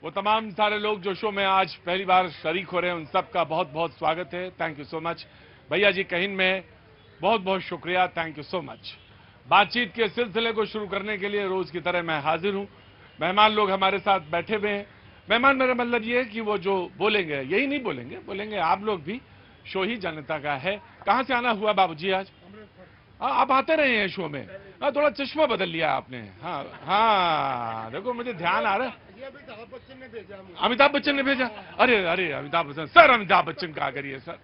वो तमाम सारे लोग जो शो में आज पहली बार शरीक हो रहे हैं, उन सबका बहुत बहुत स्वागत है। Thank you so much. भैया जी कहिन में बहुत बहुत शुक्रिया, थैंक यू सो मच। बातचीत के सिलसिले को शुरू करने के लिए रोज की तरह मैं हाजिर हूं। मेहमान लोग हमारे साथ बैठे हुए हैं। मेहमान मेरा मतलब ये है कि वो जो बोलेंगे यही नहीं बोलेंगे आप लोग भी। शो ही जनता का है। कहां से आना हुआ बाबूजी आज? हाँ, आप आते रहे हैं शो में। हाँ, थोड़ा चश्मा बदल लिया आपने। हाँ हाँ, देखो मुझे ध्यान आ रहा है। अमिताभ बच्चन ने भेजा? अरे अरे, अमिताभ बच्चन सर, अमिताभ बच्चन कहा करिए सर।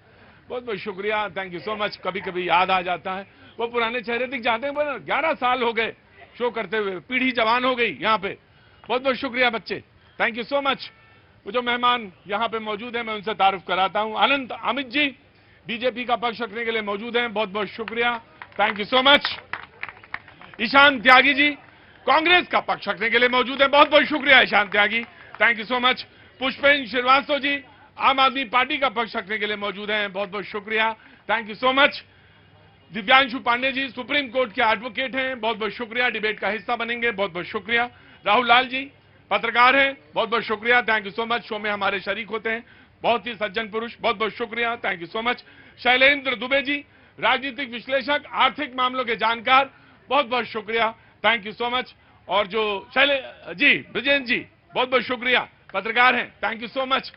बहुत बहुत शुक्रिया, थैंक यू सो मच। कभी कभी याद आ जाता है, वो पुराने चेहरे दिख जाते हैं। 11 साल हो गए शो करते हुए, पीढ़ी जवान हो गई यहाँ पे। बहुत बहुत शुक्रिया बच्चे, थैंक यू सो मच। वो जो मेहमान यहाँ पे मौजूद है, मैं उनसे तारुफ कराता हूँ। अनंत अमित जी बीजेपी का पक्ष रखने के लिए मौजूद हैं, बहुत बहुत शुक्रिया, thank you so much. Ishan Tyagi ji Congress का पक्ष रखने के लिए मौजूद है, बहुत बहुत शुक्रिया Ishan Tyagi, thank you so much. Pushpendra Srivastava ji Aam Aadmi party का पक्ष रखने के लिए मौजूद हैं, बहुत बहुत शुक्रिया, thank you so much. Divyanshu Pandey ji supreme court के एडवोकेट हैं, बहुत बहुत शुक्रिया, डिबेट का हिस्सा बनेंगे, बहुत बहुत शुक्रिया। राहुल लाल जी पत्रकार हैं, बहुत बहुत शुक्रिया, thank you so much. Show में हमारे शरीक होते हैं, बहुत ही सज्जन पुरुष, बहुत बहुत शुक्रिया, thank you so much. Shailendra Dubey ji राजनीतिक विश्लेषक, आर्थिक मामलों के जानकार, बहुत बहुत शुक्रिया, थैंक यू सो मच। और जो शैले जी ब्रजेंद्र जी बहुत बहुत शुक्रिया, पत्रकार हैं, थैंक यू सो मच।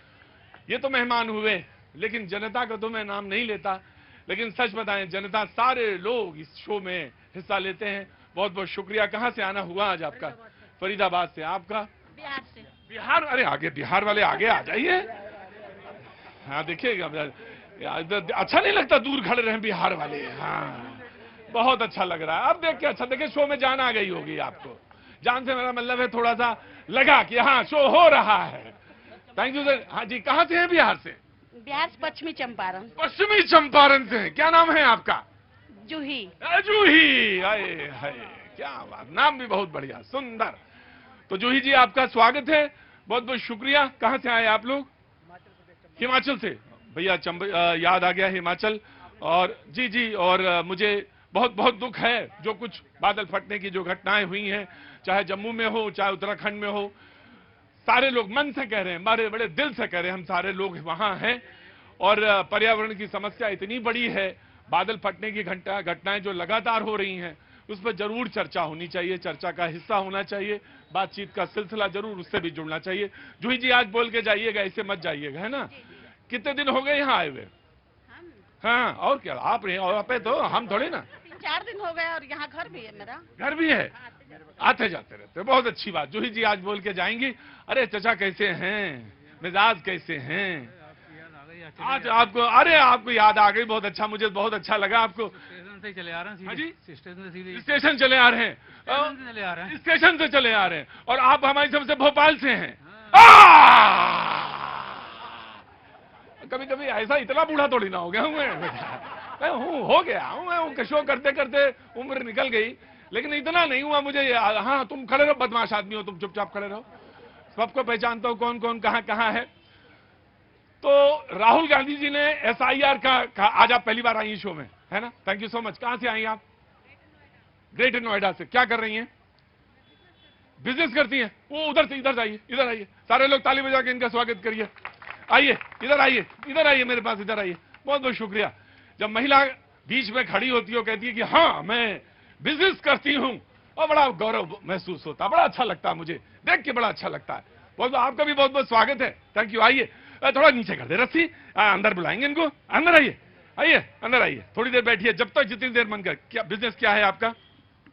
ये तो मेहमान हुए, लेकिन जनता का तो मैं नाम नहीं लेता, लेकिन सच बताएं जनता सारे लोग इस शो में हिस्सा लेते हैं, बहुत बहुत शुक्रिया। कहां से आना हुआ आज आपका? फरीदाबाद से। आपका? बिहार से। बिहार? अरे आगे, बिहार वाले आगे आ जाइए। हाँ देखिएगा, अच्छा नहीं लगता दूर खड़े रहे बिहार वाले। हाँ बहुत अच्छा लग रहा है। अब देख के अच्छा, देखिए शो में जान आ गई होगी आपको। जान से मेरा मतलब है थोड़ा सा लगा कि हाँ शो हो रहा है। Thank you sir. हाँ जी, कहाँ से हैं? बिहार से? बिहार से पश्चिमी चंपारण। पश्चिमी चंपारण से हैं। क्या नाम है आपका? जूही। जूही, आए हाय, क्या बात, नाम भी बहुत बढ़िया, सुंदर। तो जूही जी आपका स्वागत है, बहुत बहुत शुक्रिया। कहाँ से आए आप लोग? हिमाचल से। भैया याद आ गया हिमाचल। और जी जी, और मुझे बहुत बहुत दुख है जो कुछ बादल फटने की जो घटनाएं हुई हैं, चाहे जम्मू में हो चाहे उत्तराखंड में हो। सारे लोग मन से कह रहे हैं, बड़े बड़े दिल से कह रहे हैं, हम सारे लोग वहां हैं। और पर्यावरण की समस्या इतनी बड़ी है, बादल फटने की घटनाएं जो लगातार हो रही हैं, उस पर जरूर चर्चा होनी चाहिए, चर्चा का हिस्सा होना चाहिए, बातचीत का सिलसिला जरूर उससे भी जुड़ना चाहिए। जूही जी आज बोल के जाइएगा, ऐसे मत जाइएगा, है ना? कितने दिन हो गए यहाँ आए हुए? हाँ, और क्या आप रहे? और आप तो हम थोड़े ना। 3-4 दिन हो गए, और यहाँ घर भी है मेरा। घर भी है? आते जाते रहते, बहुत अच्छी बात। जूही जी आज बोल के जाएंगी। अरे चचा कैसे हैं, मिजाज कैसे हैं? आज आपको, अरे आपको याद आ गई, बहुत अच्छा, मुझे बहुत अच्छा लगा। आपको स्टेशन से चले आ रहे हैं? हाँ जी, स्टेशन से सीधे स्टेशन चले आ रहे हैं। चले आ रहे हैं। स्टेशन से चले आ रहे हैं। और आप हमारी सबसे भोपाल से हैं। कभी कभी ऐसा इतना बूढ़ा थोड़ी ना हो गया हूं मैं हूं, हो गया हूं मैं, शो करते करते उम्र निकल गई, लेकिन इतना नहीं हुआ मुझे। हाँ तुम खड़े रहो, बदमाश आदमी हो तुम, चुपचाप खड़े रहो। सबको पहचानता हूं कौन कौन कहां है। तो राहुल गांधी जी ने SIR का आज आप पहली बार आई शो में, है ना? Thank you so much. कहां से आई आप? ग्रेटर नोएडा से। क्या कर रही हैं? बिजनेस करती हैं। वो उधर से, इधर आइए, इधर आइए, सारे लोग ताली बजा के इनका स्वागत करिए। आइए, इधर आइए, इधर आइए मेरे पास, इधर आइए। बहुत बहुत शुक्रिया। जब महिला बीच में खड़ी होती है, कहती है कि हाँ मैं बिजनेस करती हूं, और बड़ा गौरव महसूस होता है, बड़ा अच्छा लगता है, मुझे देख के बड़ा अच्छा लगता है। बहुत आपका भी बहुत बहुत स्वागत है, थैंक यू। आइए, थोड़ा नीचे कर दे रस्सी, अंदर बुलाएंगे इनको। अंदर आइए, आइए अंदर आइए, थोड़ी देर बैठिए, जब तक जितनी देर मन कर। क्या बिजनेस क्या है आपका?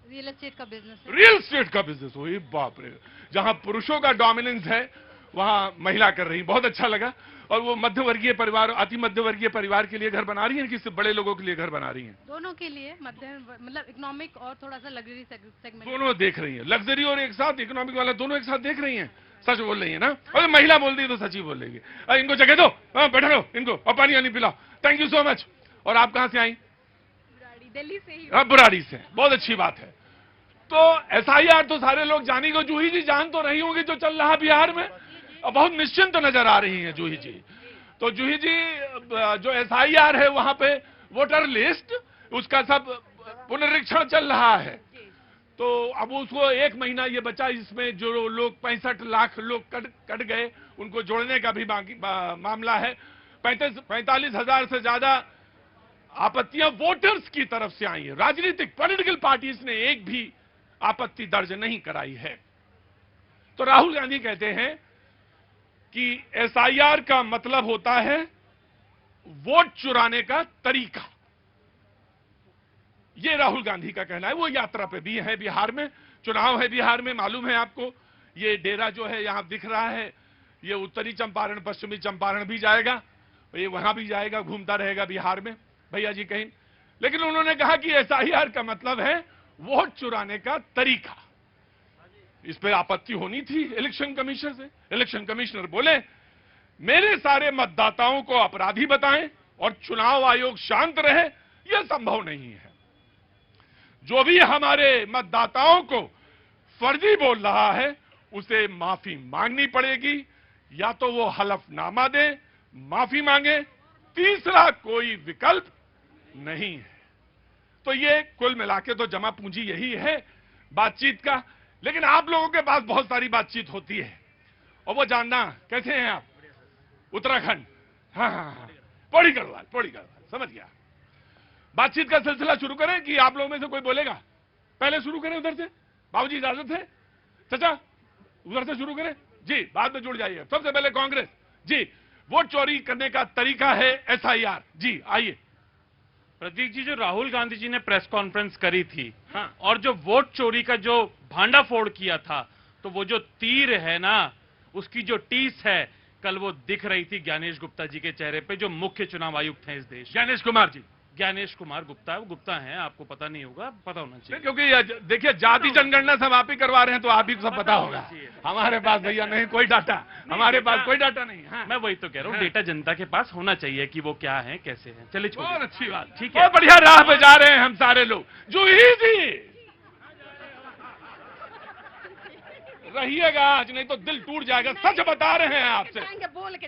रियल एस्टेट का बिजनेस है। रियल एस्टेट का बिजनेस? ओए बाप रे, जहां पुरुषों का डोमिनेंस है वहां महिला कर रही, बहुत अच्छा लगा। और वो मध्यवर्गीय परिवार, अति मध्यवर्गीय परिवार के लिए घर बना रही हैं कि सिर्फ बड़े लोगों के लिए घर बना रही हैं? दोनों के लिए, मतलब इकोनॉमिक और थोड़ा सा लग्जरी सेगमेंट। दोनों देख रही हैं, लग्जरी और एक साथ इकोनॉमिक वाला, दोनों एक साथ देख रही हैं। सच बोल रही है ना? अरे महिला बोल दी तो सच ही बोल रही है। इनको जगह दो, बैठा रहो इनको, और पानी वानी पिलाओ। Thank you so much. और आप कहां से आई? दिल्ली से ही। बुराड़ी से, बहुत अच्छी बात है। तो SIR तो सारे लोग जानी को, जूही जी जान तो रही होंगी जो चल रहा बिहार में, और बहुत निश्चिंत तो नजर आ रही हैं जूही जी। तो जूही जी जो SIR है वहां पे वोटर लिस्ट, उसका सब पुनरीक्षण चल रहा है। तो अब उसको 1 महीना ये बचा, इसमें जो लोग 65 लाख लोग कट गए, उनको जोड़ने का भी मामला है। 45,000 से ज्यादा आपत्तियां वोटर्स की तरफ से आई है। राजनीतिक पॉलिटिकल पार्टीज ने एक भी आपत्ति दर्ज नहीं कराई है। तो राहुल गांधी कहते हैं कि एसआईआर का मतलब होता है वोट चुराने का तरीका। ये राहुल गांधी का कहना है। वो यात्रा पे भी है, बिहार में चुनाव है, बिहार में मालूम है आपको। ये डेरा जो है यहां दिख रहा है, ये उत्तरी चंपारण पश्चिमी चंपारण भी जाएगा, ये वहां भी जाएगा, घूमता रहेगा बिहार में भैया जी कहीं। लेकिन उन्होंने कहा कि एसआईआर का मतलब है वोट चुराने का तरीका। इस पर आपत्ति होनी थी इलेक्शन कमीशन से। इलेक्शन कमिश्नर बोले मेरे सारे मतदाताओं को अपराधी बताएं और चुनाव आयोग शांत रहे, यह संभव नहीं है। जो भी हमारे मतदाताओं को फर्जी बोल रहा है उसे माफी मांगनी पड़ेगी, या तो वो हलफनामा दे, माफी मांगे, तीसरा कोई विकल्प नहीं है। तो ये कुल मिलाके तो जमा पूंजी यही है बातचीत का। लेकिन आप लोगों के पास बहुत सारी बातचीत होती है, और वो जानना कैसे हैं आप? उत्तराखंड, हाँ, पौड़ी गढ़वाल, समझ गया। बातचीत का सिलसिला शुरू करें कि आप लोगों में से कोई बोलेगा? पहले शुरू करें उधर से। बाबूजी इजाजत है? चाचा उधर से शुरू करें जी, बाद में जुड़ जाइए। सबसे पहले कांग्रेस जी, वोट चोरी करने का तरीका है एसआईआर जी, आइए। प्रतीक जी, जो राहुल गांधी जी ने प्रेस कॉन्फ्रेंस करी थी, हाँ, और जो वोट चोरी का जो भांडाफोड़ किया था, तो वो जो तीर है ना, उसकी जो टीस है, कल वो दिख रही थी ज्ञानेश गुप्ता जी के चेहरे पे, जो मुख्य चुनाव आयुक्त हैं इस देश। ज्ञानेश कुमार जी, ज्ञानेश कुमार गुप्ता, वो गुप्ता हैं, आपको पता नहीं होगा, पता होना चाहिए। क्योंकि देखिए जाति जनगणना सब आप ही करवा रहे हैं, तो आप ही को सब पता होगा। हमारे पास भैया नहीं कोई डाटा, हमारे पास कोई डाटा नहीं। हाँ। मैं वही तो कह रहा हूँ, डेटा जनता के पास होना चाहिए कि वो क्या है, कैसे है। चलिए छोड़िए। बहुत अच्छी बात, ठीक है। बहुत बढ़िया राह पे जा रहे हैं हम सारे लोग। जूही जी रहिएगा आज, नहीं तो दिल टूट जाएगा, सच बता रहे हैं आपसे। बोल के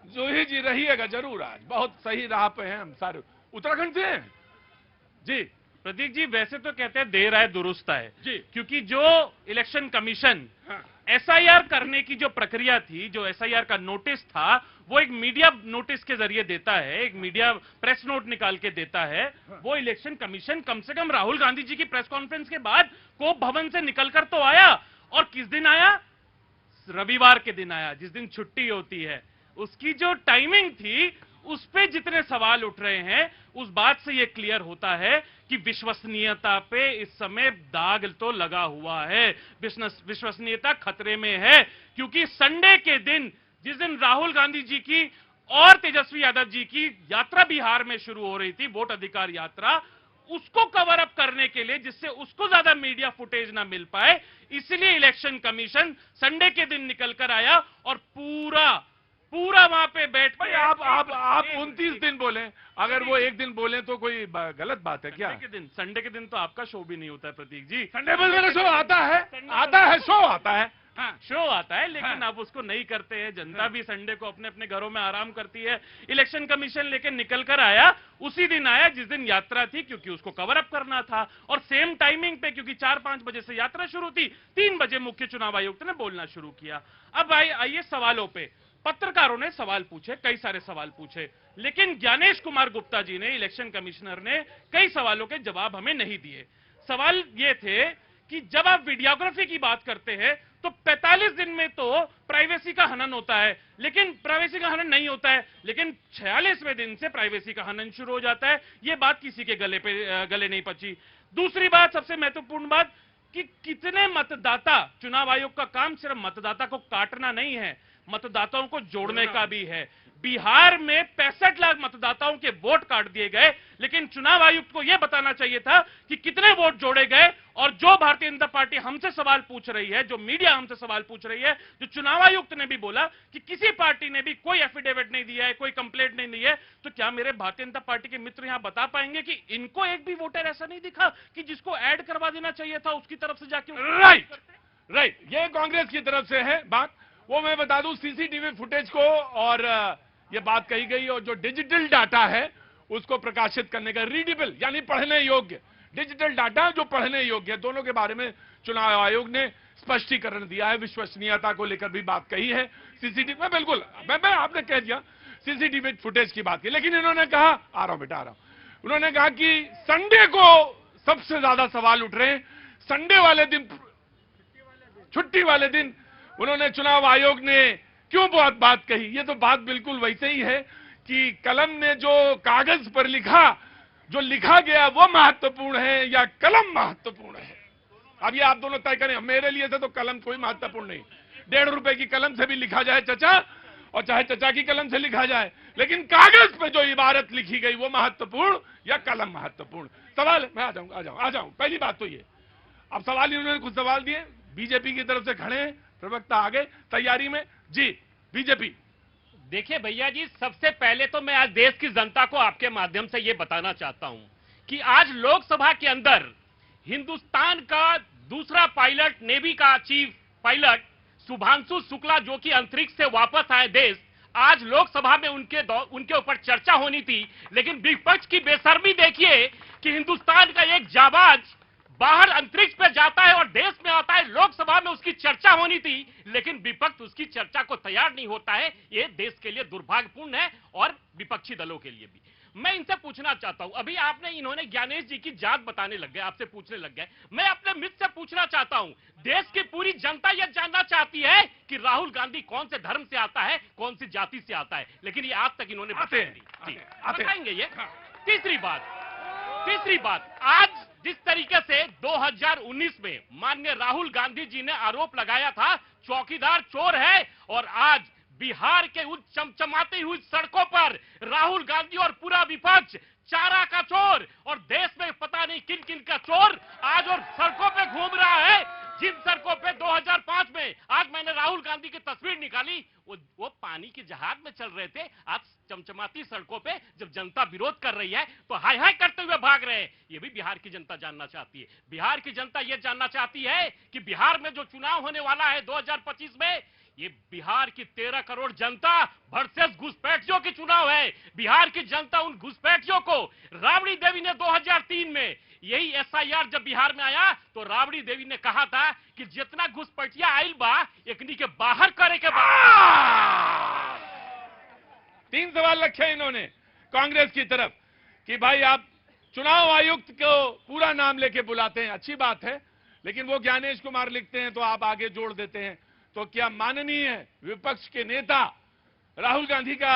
जूही जी रहिएगा जरूर, आज बहुत सही राह पे हैं हम सारे। उत्तराखंड से हैं जी। प्रतीक जी, वैसे तो कहते हैं देर आए दुरुस्त आए जी, क्योंकि जो इलेक्शन कमीशन हाँ, एसआईआर करने की जो प्रक्रिया थी, जो एसआईआर का नोटिस था, वो एक मीडिया नोटिस के जरिए देता है, एक मीडिया प्रेस नोट निकाल के देता है। वो इलेक्शन कमीशन कम से कम राहुल गांधी जी की प्रेस कॉन्फ्रेंस के बाद कोप भवन से निकलकर तो आया, और किस दिन आया? रविवार के दिन आया, जिस दिन छुट्टी होती है। उसकी जो टाइमिंग थी, उस पे जितने सवाल उठ रहे हैं, उस बात से यह क्लियर होता है कि विश्वसनीयता पे इस समय दाग तो लगा हुआ है, विश्वसनीयता खतरे में है। क्योंकि संडे के दिन, जिस दिन राहुल गांधी जी की और तेजस्वी यादव जी की यात्रा बिहार में शुरू हो रही थी, वोट अधिकार यात्रा, उसको कवर अप करने के लिए, जिससे उसको ज्यादा मीडिया फुटेज ना मिल पाए, इसलिए इलेक्शन कमीशन संडे के दिन निकल कर आया और पूरा वहां पे बैठ भाई आप 29 दिन बोले, अगर वो एक दिन बोले तो कोई गलत बात है क्या? संडे के दिन तो आपका शो भी नहीं होता है प्रतीक जी। संडे पर मेरा शो आता है, शो आता है, हाँ, शो आता है, लेकिन आप उसको नहीं करते हैं। जनता भी संडे को अपने अपने घरों में आराम करती है। इलेक्शन कमीशन लेके निकल कर आया, उसी दिन आया जिस दिन यात्रा थी, क्योंकि उसको कवर अप करना था। और सेम टाइमिंग पे, क्योंकि 4-5 बजे से यात्रा शुरू थी, 3 बजे मुख्य चुनाव आयुक्त ने बोलना शुरू किया। अब आइए सवालों पे। पत्रकारों ने सवाल पूछे, कई सारे सवाल पूछे, लेकिन ज्ञानेश कुमार गुप्ता जी ने, इलेक्शन कमिश्नर ने, कई सवालों के जवाब हमें नहीं दिए। सवाल ये थे कि जब आप वीडियोग्राफी की बात करते हैं तो 45 दिन में तो प्राइवेसी का हनन होता है, लेकिन प्राइवेसी का हनन नहीं होता है, लेकिन 46वें दिन से प्राइवेसी का हनन शुरू हो जाता है। यह बात किसी के गले नहीं पची। दूसरी बात, सबसे महत्वपूर्ण बात, कि कितने मतदाता, चुनाव आयोग का काम सिर्फ मतदाता को काटना नहीं है, मतदाताओं को जोड़ने का भी है। बिहार में 65 लाख मतदाताओं के वोट काट दिए गए, लेकिन चुनाव आयुक्त को यह बताना चाहिए था कि कितने वोट जोड़े गए। और जो भारतीय जनता पार्टी हमसे सवाल पूछ रही है, जो मीडिया हमसे सवाल पूछ रही है, जो चुनाव आयुक्त ने भी बोला कि किसी पार्टी ने भी कोई एफिडेविट नहीं दिया है, कोई कंप्लेंट नहीं दी है, तो क्या मेरे भारतीय जनता पार्टी के मित्र यहां बता पाएंगे कि इनको एक भी वोटर ऐसा नहीं दिखा कि जिसको ऐड करवा देना चाहिए था, उसकी तरफ से जाके? राइट, ये कांग्रेस की तरफ से है बात। वो मैं बता दूं, सीसीटीवी फुटेज को, और ये बात कही गई, और जो डिजिटल डाटा है उसको प्रकाशित करने का, रीडेबल यानी पढ़ने योग्य डिजिटल डाटा जो पढ़ने योग्य है, दोनों के बारे में चुनाव आयोग ने स्पष्टीकरण दिया है। विश्वसनीयता को लेकर भी बात कही है। सीसीटीवी में बिल्कुल मैं आपने कह दिया सीसीटीवी फुटेज की बात की, लेकिन इन्होंने कहा, आ रहा हूं बेटा आ रहा हूं, उन्होंने कहा कि संडे को सबसे ज्यादा सवाल उठ रहे हैं। संडे वाले दिन, छुट्टी वाले दिन उन्होंने चुनाव आयोग ने क्यों बहुत बात कही। ये तो बात बिल्कुल वैसे ही है कि कलम ने जो कागज पर लिखा, जो लिखा गया वो महत्वपूर्ण है या कलम महत्वपूर्ण है। अब ये आप दोनों तय करें। मेरे लिए से तो कलम कोई महत्वपूर्ण नहीं। 1.5 रुपए की कलम से भी लिखा जाए चचा, और चाहे चचा की कलम से लिखा जाए, लेकिन कागज पे जो इबारत लिखी गई वो महत्वपूर्ण या कलम महत्वपूर्ण। सवाल मैं आ जाऊं। पहली बात तो ये, अब सवाल इन्होंने कुछ सवाल दिए, बीजेपी की तरफ से खड़े हैं प्रवक्ता आगे तैयारी में जी। बीजेपी, देखिए भैया जी, सबसे पहले तो मैं आज देश की जनता को आपके माध्यम से यह बताना चाहता हूं कि आज लोकसभा के अंदर हिंदुस्तान का दूसरा पायलट, नेवी का चीफ पायलट शुभांशु शुक्ला, जो कि अंतरिक्ष से वापस आए देश, आज लोकसभा में उनके ऊपर चर्चा होनी थी, लेकिन विपक्ष की बेशर्मी देखिए कि हिंदुस्तान का एक जाबाज बाहर अंतरिक्ष पे जाता है और देश में आता है, लोकसभा में उसकी चर्चा होनी थी, लेकिन विपक्ष उसकी चर्चा को तैयार नहीं होता है। ये देश के लिए दुर्भाग्यपूर्ण है और विपक्षी दलों के लिए भी। मैं इनसे पूछना चाहता हूं, अभी इन्होंने ज्ञानेश जी की जात बताने लग गए, आपसे पूछने लग गए। मैं अपने मित्र से पूछना चाहता हूं, देश की पूरी जनता यह जानना चाहती है कि राहुल गांधी कौन से धर्म से आता है, कौन सी जाति से आता है, लेकिन ये आज तक इन्होंने बताएंगे ये। तीसरी बात, आज जिस तरीके से 2019 में माननीय राहुल गांधी जी ने आरोप लगाया था चौकीदार चोर है, और आज बिहार के उस चमचमाती हुई सड़कों पर राहुल गांधी और पूरा विपक्ष चारा का चोर और देश में पता नहीं किन किन का चोर आज और सड़कों पे घूम रहा है। जिन सड़कों पे 2005 में, आज मैंने राहुल गांधी की तस्वीर निकाली, वो पानी के जहाज में चल रहे थे। आज चमचमाती सड़कों पे जब जनता विरोध कर रही है तो हाय हाय करते हुए भाग रहे हैं। ये भी बिहार की जनता जानना चाहती है। बिहार की जनता ये जानना चाहती है कि बिहार में जो चुनाव होने वाला है 2025 में, ये बिहार की 13 करोड़ जनता वर्सेस घुसपैठियों की चुनाव है। बिहार की जनता उन घुसपैठियों को, राबड़ी देवी ने 2003 में यही एसआईआर जब बिहार में आया तो राबड़ी देवी ने कहा था कि जितना घुसपैठिया आइल बा एकनी के बाहर करे के बाद। 3 सवाल रखे इन्होंने कांग्रेस की तरफ कि भाई आप चुनाव आयुक्त को पूरा नाम लेके बुलाते हैं, अच्छी बात है, लेकिन वो ज्ञानेश कुमार लिखते हैं तो आप आगे जोड़ देते हैं। तो क्या माननीय विपक्ष के नेता राहुल गांधी का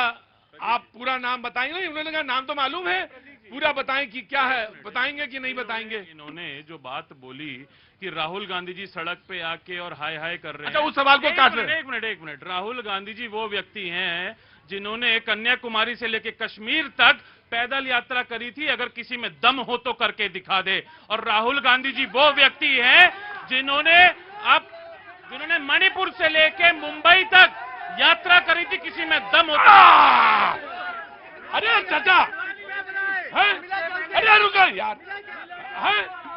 आप पूरा नाम बताएंगे? नहीं, उन्होंने कहा नाम तो मालूम है, पूरा बताएं कि क्या है, बताएंगे कि नहीं बताएंगे? इन्होंने जो बात बोली कि राहुल गांधी जी सड़क पे आके और हाय हाय कर रहे हैं। अच्छा, उस सवाल को काट रहे हैं। एक मिनट। राहुल गांधी जी वो व्यक्ति हैं जिन्होंने कन्याकुमारी से लेकर कश्मीर तक पैदल यात्रा करी थी। अगर किसी में दम हो तो करके दिखा दे। और राहुल गांधी जी वो व्यक्ति हैं जिन्होंने मणिपुर से लेकर मुंबई तक यात्रा करी थी। किसी में दम होता। अरे चाचा, अरे रुको यार,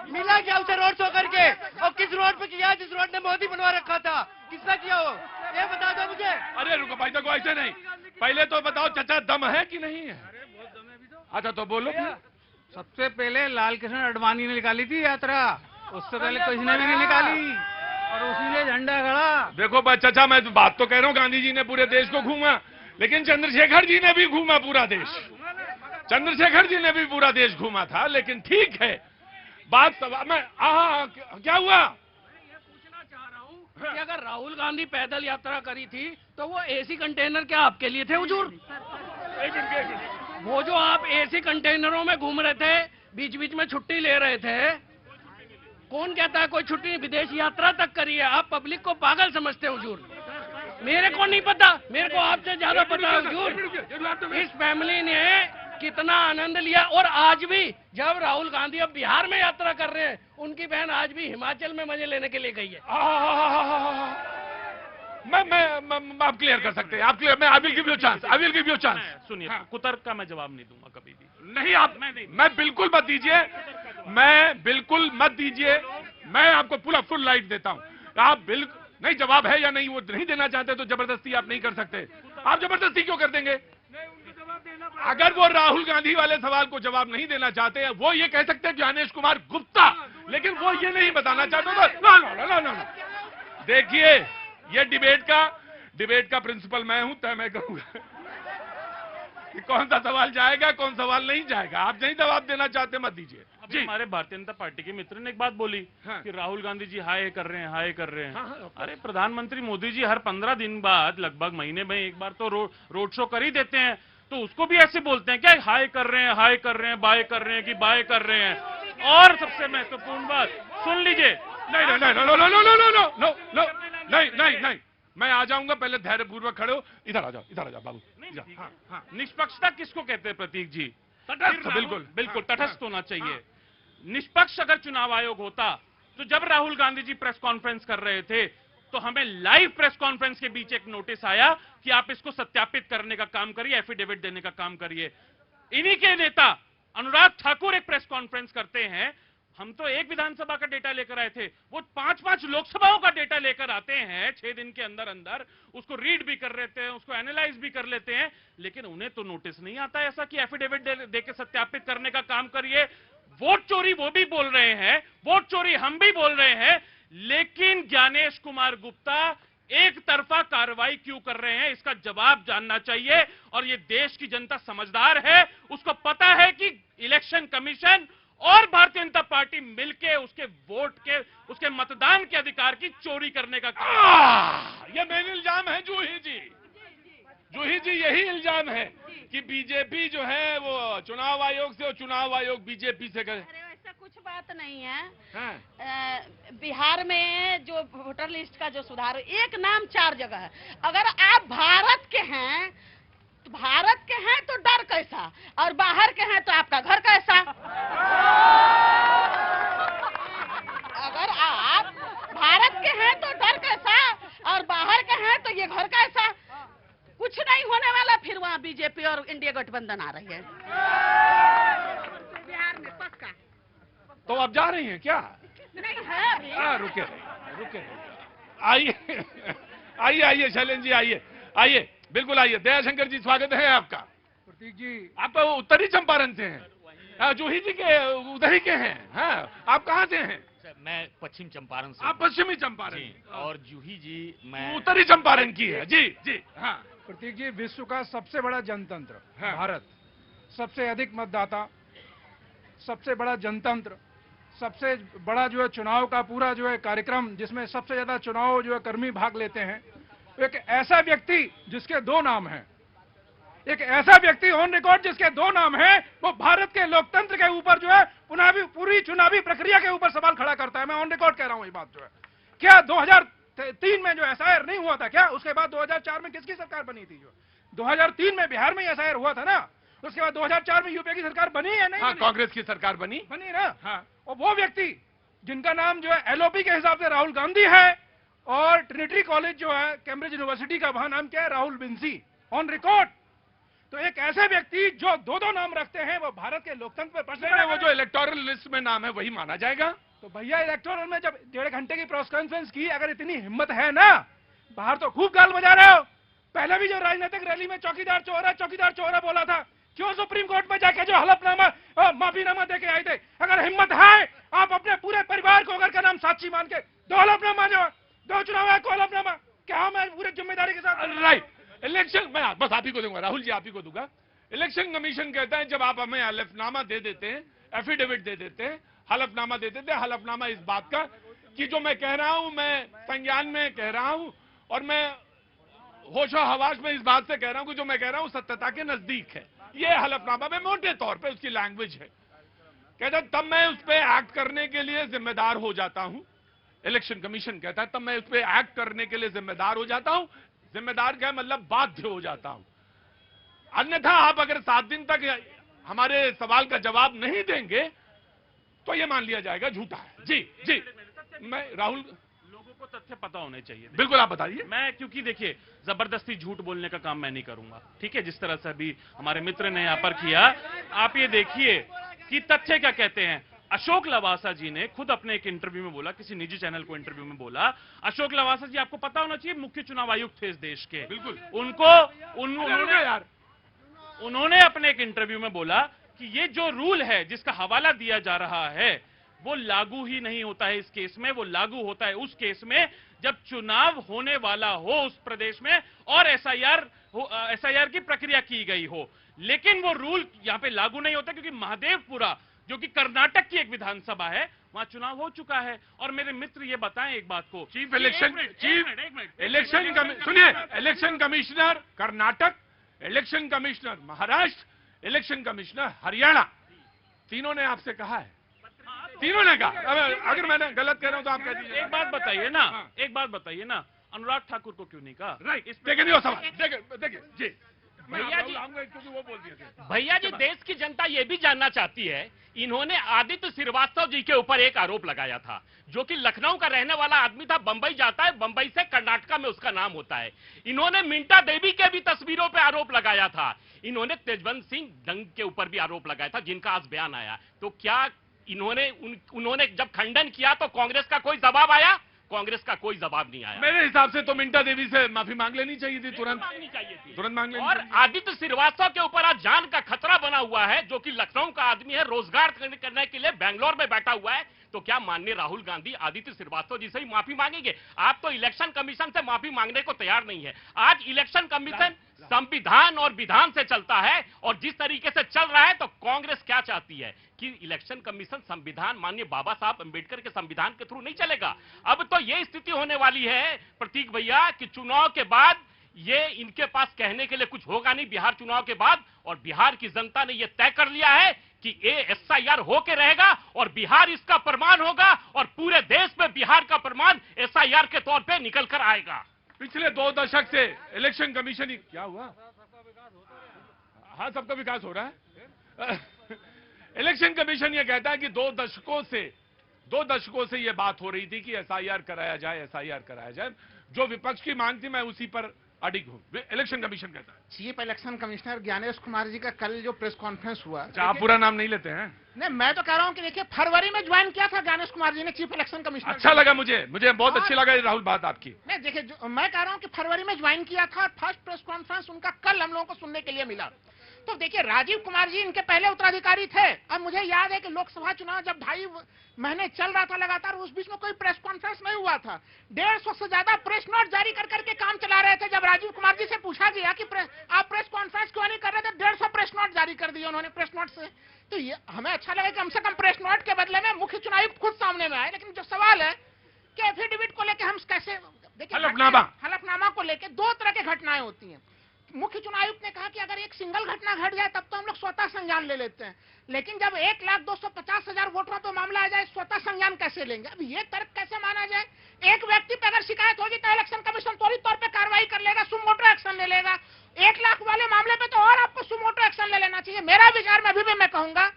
मिला क्या उसे रोड शो करके? और किस रोड पे किया जिस रोड ने मोदी बनवा रखा था? किसने किया वो, ये बता दो मुझे। अरे रुको भाई, देखो ऐसे नहीं, पहले तो बताओ चाचा दम है कि नहीं है? अच्छा तो बोलो। सबसे पहले लाल कृष्ण आडवाणी ने निकाली थी यात्रा, उससे पहले किसी ने भी नहीं निकाली, और उसी ने झंडा गड़ा। देखो भाई चाचा, मैं बात तो कह रहा हूँ, गांधी जी ने पूरे देश को घूमा, लेकिन चंद्रशेखर जी ने भी घूमा पूरा देश। चंद्रशेखर जी ने भी पूरा देश घूमा था, लेकिन ठीक है बात में। क्या हुआ? पूछना चाह रहा हूँ कि अगर राहुल गांधी पैदल यात्रा करी थी तो वो एसी कंटेनर क्या आपके लिए थे हुजूर? वो जो आप एसी कंटेनरों में घूम रहे थे, बीच बीच में छुट्टी ले रहे थे, कौन कहता है कोई छुट्टी? विदेश यात्रा तक करी है। आप पब्लिक को पागल समझते हो हुजूर। मेरे को नहीं पता, मेरे को आपसे ज्यादा पता है हुजूर। इस फैमिली ने कितना आनंद लिया, और आज भी जब राहुल गांधी अब बिहार में यात्रा कर रहे हैं, उनकी बहन आज भी हिमाचल में मजे लेने के लिए गई है। आप क्लियर कर सकते हैं, आप क्लियर। मैं I will give you chance, I will give you chance. सुनिए, कुतर्क का मैं जवाब नहीं दूंगा कभी भी। नहीं, आप मैं बिल्कुल मत दीजिए, मैं बिल्कुल मत दीजिए। मैं आपको पूरा फुल लाइट देता हूं। आप बिल्कुल नहीं, जवाब है या नहीं वो नहीं देना चाहते तो जबरदस्ती आप नहीं कर सकते। आप जबरदस्ती क्यों कर देंगे? अगर वो राहुल गांधी वाले सवाल को जवाब नहीं देना चाहते हैं, वो ये कह सकते हैं ज्ञानेश कुमार गुप्ता, लेकिन वो ये नहीं बताना चाहते। तो देखिए, ये डिबेट का प्रिंसिपल मैं हूं, तय मैं करूंगा कि कौन सा सवाल जाएगा, कौन सवाल नहीं जाएगा। आप नहीं जवाब देना चाहते, मत दीजिए। जी, हमारे भारतीय जनता पार्टी के मित्र ने एक बात बोली कि राहुल गांधी जी हाय कर रहे हैं, हाय कर रहे हैं। अरे प्रधानमंत्री मोदी जी हर 15 दिन बाद, लगभग महीने में एक बार तो रोड शो कर ही देते हैं, तो उसको भी ऐसे बोलते हैं क्या, हाय कर रहे हैं, हाय कर रहे हैं, बाय कर रहे हैं कि बाय कर रहे हैं। और सबसे महत्वपूर्ण बात सुन लीजिए। नहीं, नहीं, मैं आ जाऊंगा, पहले धैर्यपूर्वक खड़े हो। इधर आ जाओ बाबू। निष्पक्षता किसको कहते हैं प्रतीक जी? तटस्थ, बिल्कुल तटस्थ होना चाहिए। निष्पक्ष अगर चुनाव आयोग होता, तो जब राहुल गांधी जी प्रेस कॉन्फ्रेंस कर रहे थे, तो हमें लाइव प्रेस कॉन्फ्रेंस के बीच एक नोटिस आया कि आप इसको सत्यापित करने का काम करिए, एफिडेविट देने का काम करिए। इन्हीं के नेता अनुराग ठाकुर एक प्रेस कॉन्फ्रेंस करते हैं, हम तो एक विधानसभा का डेटा लेकर आए थे, वो 5-5 लोकसभाओं का डेटा लेकर आते हैं 6 दिन के अंदर अंदर, उसको रीड भी कर लेते हैं, उसको एनालाइज भी कर लेते हैं, लेकिन उन्हें तो नोटिस नहीं आता ऐसा कि एफिडेविट देकर सत्यापित करने का काम करिए। वोट चोरी वो भी बोल रहे हैं, वोट चोरी हम भी बोल रहे हैं, लेकिन ज्ञानेश कुमार गुप्ता एक तरफा कार्रवाई क्यों कर रहे हैं, इसका जवाब जानना चाहिए। और ये देश की जनता समझदार है, उसको पता है कि इलेक्शन कमीशन और भारतीय जनता पार्टी मिलके उसके वोट के, उसके मतदान के अधिकार की चोरी करने का काम। ये मेन इल्जाम है जूही जी, यही इल्जाम है कि बीजेपी जो है वो चुनाव आयोग से और चुनाव आयोग बीजेपी से करे। अरे वैसा कुछ बात नहीं है। बिहार में जो वोटर लिस्ट का जो सुधार, एक नाम 4 जगह है। अगर आप भारत के हैं तो भारत के हैं तो डर कैसा, और बाहर के हैं तो आपका घर कैसा। अगर आप भारत के हैं तो डर कैसा, और बाहर के हैं तो ये घर कैसा। कुछ नहीं होने वाला, फिर वहाँ बीजेपी और इंडिया गठबंधन आ रही है बिहार में पक्का। तो अब जा रही हैं क्या? नहीं है अभी। रुके आइए शैलेंद्र जी, आइए बिल्कुल आइए। दयाशंकर जी, स्वागत है आपका। प्रतीक जी, आप तो उत्तरी चंपारण से हैं, जूही जी के उधर ही के हैं। हाँ, आप कहाँ से हैं? मैं पश्चिम चंपारण से। आप पश्चिमी चंपारण, और जूही जी मैं उत्तरी चंपारण की है। जी हाँ। प्रतीक जी, विश्व का सबसे बड़ा जनतंत्र भारत, सबसे अधिक मतदाता, सबसे बड़ा जनतंत्र, सबसे बड़ा जो है चुनाव का पूरा जो है कार्यक्रम, जिसमें सबसे ज्यादा चुनाव जो है कर्मी भाग लेते हैं। एक ऐसा व्यक्ति जिसके 2 नाम हैं, एक ऐसा व्यक्ति ऑन रिकॉर्ड जिसके 2 नाम हैं, वो भारत के लोकतंत्र के ऊपर जो है पूरी चुनावी प्रक्रिया के ऊपर सवाल खड़ा करता है। मैं ऑन रिकॉर्ड कह रहा हूं ये बात जो है। क्या 2003 में जो एसआईआर नहीं हुआ था क्या? उसके बाद 2004 में किसकी सरकार बनी थी? जो 2003 में बिहार में एसआईआर हुआ था ना, उसके बाद 2004 में यूपीए की सरकार बनी है नहीं? हाँ, कांग्रेस की सरकार बनी ना। हाँ, और वो व्यक्ति जिनका नाम जो है एलओपी के हिसाब से राहुल गांधी है, और ट्रिनिटी कॉलेज जो है कैम्ब्रिज यूनिवर्सिटी का वहां नाम क्या है? Rahul Binsi, on record. तो एक ऐसे व्यक्ति जो 2 नाम रखते हैं, वो भारत के लोकतंत्र पर प्रश्न है। वो जो इलेक्टोरल लिस्ट में नाम है वही माना जाएगा। तो भैया, इलेक्टोरल में जब 1.5 घंटे की प्रेस कॉन्फ्रेंस की, अगर इतनी हिम्मत है ना, बाहर तो खूब गाल बजा रहे हो। पहले भी जो राजनीतिक रैली में चौकीदार चोर है बोला था, क्यों सुप्रीम कोर्ट में जाके जो हलफनामा माफीनामा देके आए थे? अगर हिम्मत है, आप अपने पूरे परिवार को अगर का नाम साक्षी मान के 2 हलफनामा जो 2 चुनाव है, को हलफनामा क्या? मैं पूरे जिम्मेदारी के साथ राइट। इलेक्शन मैं बस आप ही को दूंगा, राहुल जी आप ही को दूंगा। इलेक्शन कमीशन कहता है जब आप हमें हलफनामा दे देते हैं, एफिडेविट दे देते हैं, हलफनामा दे देते हैं, हलफनामा इस बात का कि जो मैं कह रहा हूं मैं संज्ञान में कह रहा हूं, और मैं होशो हवास में इस बात से कह रहा हूं कि जो मैं कह रहा हूं सत्यता के नजदीक है। ये हलफनामा में मोटे तौर पे उसकी लैंग्वेज है। कहता है तब मैं उस पर एक्ट करने के लिए जिम्मेदार हो जाता हूं। इलेक्शन कमीशन कहता है तब मैं उस पर एक्ट करने के लिए जिम्मेदार हो जाता हूं। जिम्मेदार क्या मतलब? बाध्य हो जाता हूं। अन्यथा आप अगर 7 दिन तक हमारे सवाल का जवाब नहीं देंगे तो यह मान लिया जाएगा झूठा है। जी मैं राहुल, लोगों को तथ्य पता होने चाहिए। बिल्कुल आप बताइए। मैं क्योंकि देखिए, जबरदस्ती झूठ बोलने का काम मैं नहीं करूंगा, ठीक है? जिस तरह से अभी हमारे मित्र ने यहां पर किया, आप ये देखिए कि तथ्य क्या कहते हैं। अशोक लवासा जी ने खुद अपने एक इंटरव्यू में बोला, किसी निजी चैनल को इंटरव्यू में बोला, अशोक लवासा जी आपको पता होना चाहिए मुख्य चुनाव आयुक्त थे इस देश के। बिल्कुल। उन्होंने यार उन्होंने अपने एक इंटरव्यू में बोला कि ये जो रूल है जिसका हवाला दिया जा रहा है वो लागू ही नहीं होता है इस केस में, वो लागू होता है उस केस में जब चुनाव होने वाला हो उस प्रदेश में और एसआईआर की प्रक्रिया की गई हो। लेकिन वो रूल यहां पे लागू नहीं होता क्योंकि महादेवपुरा जो कि कर्नाटक की एक विधानसभा है वहां चुनाव हो चुका है। और मेरे मित्र ये बताएं एक बात को, chief election commissioner Karnataka, election commissioner Maharashtra, election commissioner Haryana, तीनों ने आपसे कहा है, तीनों ने कहा। अगर मैंने गलत कह रहा हूं तो आप कह दीजिए। एक बात बताइए ना, एक बात बताइए ना, अनुराग ठाकुर को क्यों नहीं कहा? राइट, देखिए सवाल, देखिए जी भैया जी, क्योंकि वो बोल दिए थे। भैया जी, देश की जनता ये भी जानना चाहती है, इन्होंने आदित्य श्रीवास्तव जी के ऊपर एक आरोप लगाया था, जो कि लखनऊ का रहने वाला आदमी था, बंबई जाता है, बंबई से कर्नाटका में उसका नाम होता है। इन्होंने मिंटा देवी के भी तस्वीरों पे आरोप लगाया था। इन्होंने तेजवंत सिंह डंग के ऊपर भी आरोप लगाया था, जिनका आज बयान आया। तो क्या उन्होंने जब खंडन किया तो कांग्रेस का कोई जवाब आया? कांग्रेस का कोई जवाब नहीं आया। मेरे हिसाब से तो मिंटा देवी से माफी मांग लेनी चाहिए थी, तुरंत मांगनी चाहिए थी, तुरंत मांग लेनी और चाहिए। आदित्य श्रीवास्तव के ऊपर आज जान का खतरा बना हुआ है, जो कि लखनऊ का आदमी है, रोजगार करने के लिए बेंगलोर में बैठा हुआ है। तो क्या माननीय राहुल गांधी आदित्य श्रीवास्तव जी से ही माफी मांगेंगे? आप तो इलेक्शन कमीशन से माफी मांगने को तैयार नहीं है। आज इलेक्शन कमीशन संविधान और विधान से चलता है, और जिस तरीके से चल रहा है तो कांग्रेस क्या चाहती है कि इलेक्शन कमीशन संविधान माननीय बाबा साहब अंबेडकर के संविधान के थ्रू नहीं चलेगा। अब तो ये स्थिति होने वाली है प्रतीक भैया कि चुनाव के बाद ये इनके पास कहने के लिए कुछ होगा नहीं बिहार चुनाव के बाद, और बिहार की जनता ने यह तय कर लिया है कि एसआईआर होके रहेगा और बिहार इसका प्रमाण होगा, और पूरे देश में बिहार का प्रमाण एसआईआर के तौर पे निकल कर आएगा। पिछले 2 दशक से इलेक्शन कमीशन ही क्या हुआ? हाँ, सबका विकास हो रहा है। इलेक्शन कमीशन ये कहता है कि 2 दशकों से ये बात हो रही थी कि एसआईआर कराया जाए, एसआईआर कराया जाए। जो विपक्ष की मांग थी मैं उसी पर अडिग हूं। इलेक्शन कमीशन कहता है। Chief election commissioner Gyanesh Kumar ji का कल जो प्रेस कॉन्फ्रेंस हुआ, आप पूरा नाम नहीं लेते हैं? नहीं, मैं तो कह रहा हूं कि देखिए फरवरी में ज्वाइन किया था ज्ञानेश कुमार जी ने चीफ इलेक्शन कमिश्नर। अच्छा लगा मुझे बहुत अच्छी लगा राहुल बात आपकी। नहीं देखिए, मैं कह रहा हूं कि फरवरी में ज्वाइन किया था, फर्स्ट प्रेस कॉन्फ्रेंस उनका कल हम लोगों को सुनने के लिए मिला। तो देखिए, राजीव कुमार जी इनके पहले उत्तराधिकारी थे। अब मुझे याद है कि लोकसभा चुनाव जब 2.5 महीने चल रहा था लगातार, उस बीच में कोई प्रेस कॉन्फ्रेंस नहीं हुआ था। 150 से ज्यादा प्रेस नोट जारी कर करके काम चला रहे थे। जब राजीव कुमार जी से पूछा गया कि आप प्रेस कॉन्फ्रेंस क्यों नहीं कर रहे थे, 150 प्रेस नोट जारी कर दिए उन्होंने प्रेस नोट से। तो ये हमें अच्छा लगा कि कम से कम प्रेस नोट के बदले में मुख्य चुनाव आयुक्त खुद सामने में आए। लेकिन जो सवाल है कि एफिडेविट को लेकर हम कैसे, देखिए हलफनामा को लेकर 2 तरह की घटनाएं होती हैं। मुख्य चुनाव आयुक्त ने कहा कि अगर एक सिंगल घटना घट जाए तब तो हम लोग स्वतः संज्ञान ले लेते हैं, लेकिन जब 1,250,000 वोटरों पर मामला आ जाए स्वतः संज्ञान कैसे लेंगे? अब ये तर्क कैसे माना जाए? एक व्यक्ति पर अगर शिकायत होगी तो इलेक्शन कमीशन त्वरित तौर पर कार्रवाई कर लेगा, सुमोटो एक्शन ले लेगा। 1 लाख वाले मामले पे तो और आपको सुमोटो एक्शन ले लेना चाहिए। मेरा विचार में अभी भी मैं कहूंगा,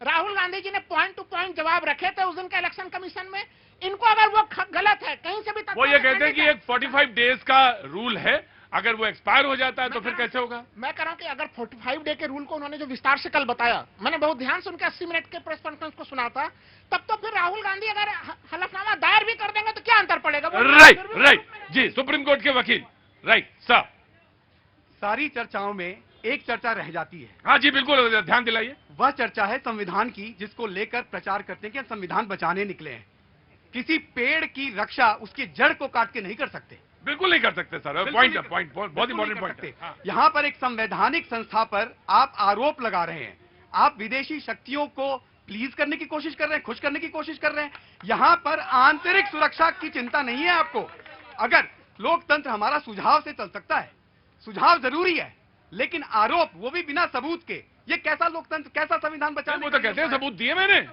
राहुल गांधी जी ने पॉइंट टू पॉइंट जवाब रखे थे उस दिन के इलेक्शन कमीशन में। इनको अगर वो गलत है कहीं से भी, वो ये कहते हैं कि एक 45 डेज का रूल है, अगर वो एक्सपायर हो जाता है तो फिर कैसे होगा? मैं कह रहा हूं कि अगर 45 डे के रूल को उन्होंने जो विस्तार से कल बताया, मैंने बहुत ध्यान से उनके 80 मिनट के प्रेस कॉन्फ्रेंस को सुना था, तब तो फिर राहुल गांधी अगर हलफनामा दायर भी कर देंगे तो क्या अंतर पड़ेगा? राइट जी, सुप्रीम कोर्ट के वकील। राइट सर, सारी चर्चाओं में एक चर्चा रह जाती है। हाँ जी बिल्कुल, ध्यान दिलाइए। वह चर्चा है संविधान की, जिसको लेकर प्रचार करते हैं कि हम संविधान बचाने निकले हैं। किसी पेड़ की रक्षा उसकी जड़ को काट के नहीं कर सकते। बिल्कुल नहीं कर सकते सर, पॉइंट बहुत इंपॉर्टेंट पॉइंट है। यहाँ पर एक संवैधानिक संस्था पर आप आरोप लगा रहे हैं, आप विदेशी शक्तियों को प्लीज करने की कोशिश कर रहे हैं, खुश करने की कोशिश कर रहे हैं। यहाँ पर आंतरिक सुरक्षा की चिंता नहीं है आपको। अगर लोकतंत्र हमारा सुझाव से चल सकता है, सुझाव जरूरी है, लेकिन आरोप वो भी बिना सबूत के, ये कैसा लोकतंत्र, कैसा संविधान बचाने? वो तो कहते हैं सबूत दिए मैंने।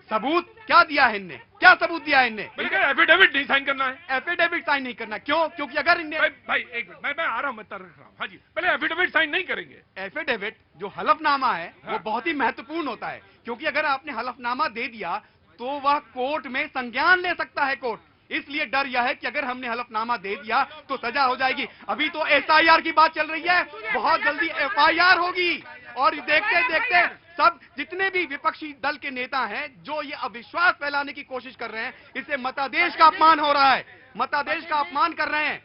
सबूत क्या दिया है इनने? क्या सबूत दिया है इनने? एफिडेविट नहीं साइन करना है। एफिडेविट साइन नहीं करना क्यों? क्योंकि अगर इनने भाई एक मिनट, मैं आ रहा हूं, मैं तर्क रख रहा हूं। हाँ जी, पहले एफिडेविट साइन नहीं करेंगे। एफिडेविट जो हलफनामा है वो बहुत ही महत्वपूर्ण होता है, क्योंकि अगर आपने हलफनामा दे दिया तो वह कोर्ट में संज्ञान ले सकता है कोर्ट। इसलिए डर यह है कि अगर हमने हलफनामा दे दिया तो सजा हो जाएगी। अभी तो एसआईआर की बात चल रही है, बहुत जल्दी एफआईआर होगी। और देखते देखते सब जितने भी विपक्षी दल के नेता हैं जो ये अविश्वास फैलाने की कोशिश कर रहे हैं, इससे मतादेश का अपमान हो रहा है, मतादेश का अपमान कर रहे हैं।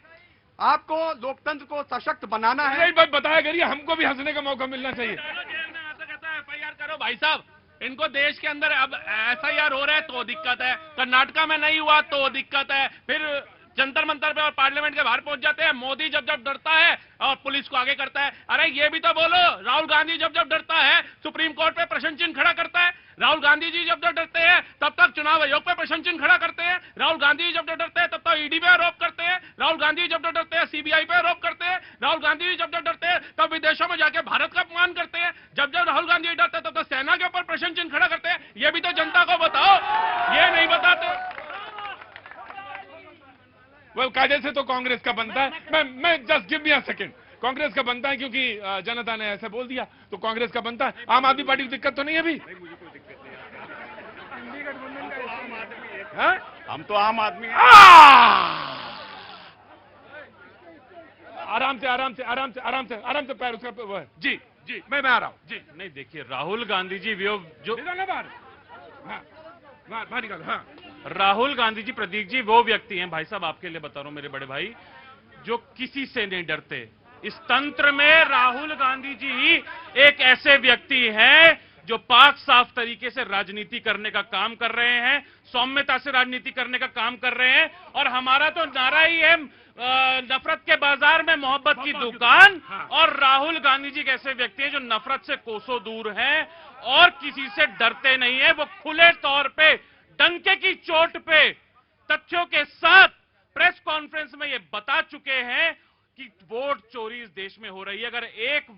आपको लोकतंत्र को सशक्त बनाना है। नहीं भाई बताया करिए, हमको भी हंसने का मौका मिलना चाहिए। जेल में आता कहता है एफआईआर करो भाई साहब। इनको देश के अंदर अब एफआईआर हो रहा है तो दिक्कत है, कर्नाटका में नहीं हुआ तो दिक्कत है, फिर जंतर मंतर पे और पार्लियामेंट के बाहर पहुंच जाते हैं। मोदी जब जब डरता है और पुलिस को आगे करता है। अरे ये भी तो बोलो, राहुल गांधी जब जब डरता है सुप्रीम कोर्ट पे प्रश्न चिन्ह खड़ा करता है। राहुल गांधी जी जब जब डरते हैं तब तक चुनाव आयोग पे प्रश्न चिन्ह खड़ा करते हैं। राहुल गांधी जी जब जब डरते हैं तब तक ईडी पे आरोप करते हैं। राहुल गांधी जी जब जब डरते हैं सीबीआई पे आरोप करते हैं। राहुल गांधी जी जब जब डरते हैं तब विदेशों में जाके भारत का अपमान करते हैं। जब जब राहुल गांधी जी डरते हैं तब तक सेना के ऊपर प्रश्न चिन्ह खड़ा करते हैं। ये भी तो जनता को बताओ, ये नहीं बताते। वो कायदे से तो कांग्रेस का बनता है। मैं just give me a second, Congress का बनता है क्योंकि जनता ने ऐसे बोल दिया तो कांग्रेस का बनता है। आम आदमी पार्टी को दिक्कत तो नहीं है अभी? हम तो आम आदमी हैं। आराम से आराम से आराम से आराम से आराम से पैर उसका वो है। जी जी मैं आ रहा हूँ जी। नहीं देखिए, राहुल गांधी जी जो निकालना बाहर, हाँ बाहर निकालो। हाँ राहुल गांधी जी, प्रदीप जी वो व्यक्ति हैं, भाई साहब आपके लिए बता रहा हूं मेरे बड़े भाई, जो किसी से नहीं डरते। इस तंत्र में राहुल गांधी जी एक ऐसे व्यक्ति हैं जो पाक साफ तरीके से राजनीति करने का काम कर रहे हैं, सौम्यता से राजनीति करने का काम कर रहे हैं। और हमारा तो नारा ही है नफरत के बाजार में मोहब्बत की दुकान। और राहुल गांधी जी एक ऐसे व्यक्ति हैं जो नफरत से कोसों दूर हैं और किसी से डरते नहीं है। वो खुले तौर पे डंके की चोट पे तथ्यों के साथ प्रेस कॉन्फ्रेंस में ये बता चुके हैं कि वोट चोरी इस देश में हो रही है। अगर एक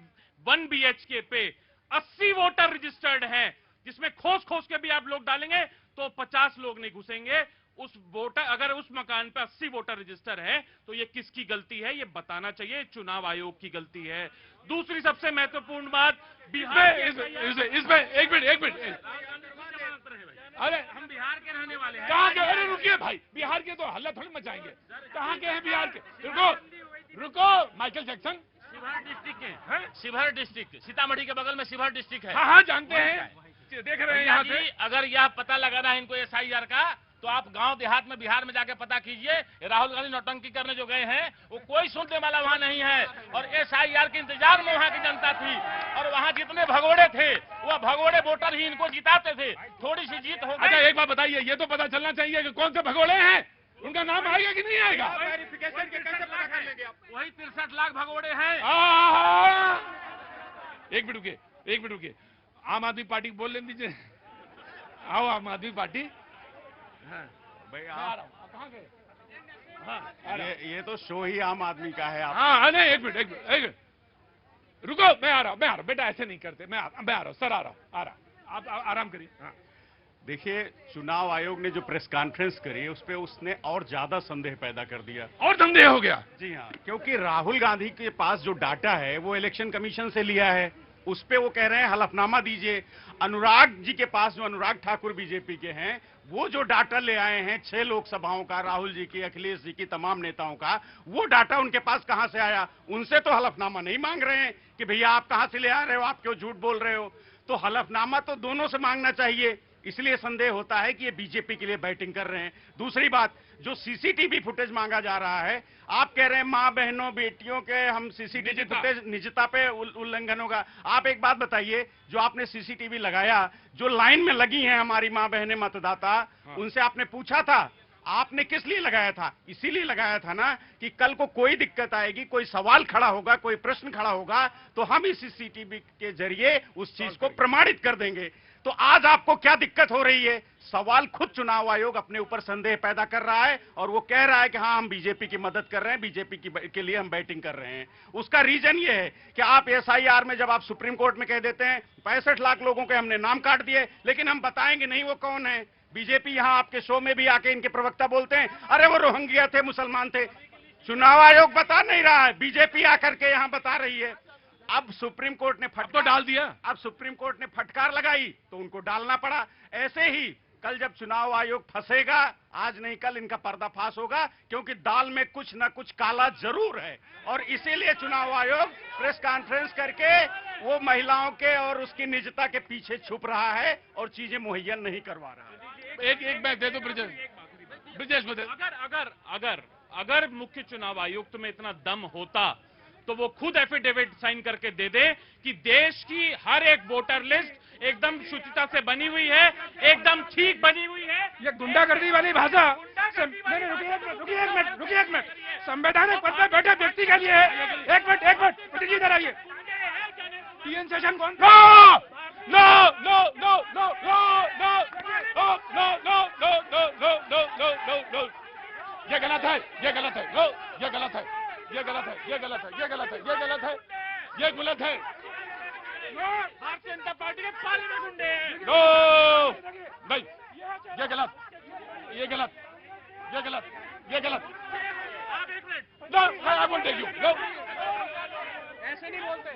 1 BHK पे 80 वोटर रजिस्टर्ड हैं, जिसमें खोस खोस के भी आप लोग डालेंगे तो 50 लोग नहीं घुसेंगे। उस वोटर, अगर उस मकान पे 80 वोटर रजिस्टर है तो ये किसकी गलती है, ये बताना चाहिए। चुनाव आयोग की गलती है। दूसरी सबसे महत्वपूर्ण बात, बिहार इसमें एक मिनट अरे हम बिहार के रहने वाले हैं। कहाँ के? अरे रुकिए भाई, बिहार के तो हल्ला थोड़ी मचाएंगे। कहाँ के हैं बिहार के? रुको माइकल जैक्सन। शिवहर डिस्ट्रिक्ट के, शिवहर डिस्ट्रिक्ट, सीतामढ़ी के बगल में शिवहर डिस्ट्रिक्ट है। हाँ जानते हैं, देख रहे हैं यहाँ से। अगर यह पता लगाना है इनको SIR का, तो आप गांव देहात में बिहार में जाके पता कीजिए। राहुल गांधी नौटंकी करने जो गए हैं वो कोई सुनने वाला वहां नहीं है। और SIR के इंतजार में वहां की जनता थी। और वहां जितने भगोड़े थे वो भगोड़े वोटर ही इनको जिताते थे। थोड़ी सी जीत हो गई। अच्छा एक बात बताइए, ये तो पता चलना चाहिए कि कौन से भगोड़े हैं, उनका नाम आएगा कि नहीं आएगा? वही 63 लाख भगोड़े हैं। एक मिनट रुकिए। आम आदमी पार्टी बोल लेने दीजिए। आओ आम आदमी पार्टी। भाई आप कहाँ गए? ये तो शो ही आम आदमी का है। हाँ नहीं एक मिनट रुको, मैं आ रहा हूँ बेटा, ऐसे नहीं करते। मैं आ रहा हूँ सर, आ रहा हूँ आप आराम करिए। हाँ देखिए, चुनाव आयोग ने जो प्रेस कॉन्फ्रेंस करी उस पे उसने और ज्यादा संदेह पैदा कर दिया। और संदेह हो गया? जी हाँ, क्योंकि राहुल गांधी के पास जो डाटा है वो इलेक्शन कमीशन से लिया है। उस पे वो कह रहे हैं हलफनामा दीजिए। अनुराग जी के पास, जो अनुराग ठाकुर बीजेपी के हैं, वो जो डाटा ले आए हैं 6 लोकसभाओं का, राहुल जी की, अखिलेश जी की, तमाम नेताओं का, वो डाटा उनके पास कहां से आया? उनसे तो हलफनामा नहीं मांग रहे हैं कि भैया आप कहां से ले आ रहे हो, आप क्यों झूठ बोल रहे हो। तो हलफनामा तो दोनों से मांगना चाहिए। इसलिए संदेह होता है कि ये बीजेपी के लिए बैटिंग कर रहे हैं। दूसरी बात, जो सीसीटीवी फुटेज मांगा जा रहा है, आप कह रहे हैं मां बहनों बेटियों के हम सीसीटीवी फुटेज, निजता पे उल्लंघन होगा। आप एक बात बताइए, जो आपने सीसीटीवी लगाया, जो लाइन में लगी हैं हमारी मां बहनें मतदाता, उनसे आपने पूछा था? आपने किस लिए लगाया था? इसीलिए लगाया था ना कि कल को कोई दिक्कत आएगी, कोई सवाल खड़ा होगा, कोई प्रश्न खड़ा होगा, तो हम इस सीसीटीवी के जरिए उस चीज को प्रमाणित कर देंगे। तो आज आपको क्या दिक्कत हो रही है? सवाल खुद चुनाव आयोग अपने ऊपर संदेह पैदा कर रहा है और वो कह रहा है कि हाँ हम बीजेपी की मदद कर रहे हैं, बीजेपी के लिए हम बैटिंग कर रहे हैं। उसका रीजन ये है कि आप SIR में जब आप सुप्रीम कोर्ट में कह देते हैं 65 लाख लोगों के हमने नाम काट दिए, लेकिन हम बताएंगे नहीं वो कौन है। बीजेपी यहां आपके शो में भी आके इनके प्रवक्ता बोलते हैं अरे वो रोहिंग्या थे, मुसलमान थे। चुनाव आयोग बता नहीं रहा है, बीजेपी आकर के यहां बता रही है। अब सुप्रीम कोर्ट ने फटकार डाल दिया। अब सुप्रीम कोर्ट ने फटकार लगाई तो उनको डालना पड़ा। ऐसे ही कल जब चुनाव आयोग फंसेगा, आज नहीं कल इनका पर्दाफाश होगा, क्योंकि दाल में कुछ न कुछ काला जरूर है। और इसीलिए चुनाव आयोग प्रेस कॉन्फ्रेंस करके वो महिलाओं के और उसकी निजता के पीछे छुप रहा है और चीजें मुहैया नहीं करवा रहा है। एक बैग दे दो ब्रिजेश को दे। अगर मुख्य चुनाव आयुक्त में इतना दम होता तो वो खुद एफिडेविट साइन करके दे दे कि देश की हर एक वोटर लिस्ट एकदम शुचिता से बनी हुई है, एकदम ठीक बनी हुई है। ये गुंडागर्दी वाली भाषा रुकिए एक मिनट संवैधानिक पद पर बैठे व्यक्ति के लिए है। एक मिनट पंडित जी इधर आइए। टीएन सेशन कौन? No no no no no no no no no no no no no no no no ये गलत है, ये गलत है, नो ये गलत है, ये गलत है, ये गलत है, ये गलत है, ये गलत है, ये गलत है। भारतीय जनता पार्टी के पाले में गुंडे हैं। नो नहीं, ये गलत, ये गलत, ये गलत, ये गलत। आप एक minute, no I won't take you. No ऐसे नहीं बोलते,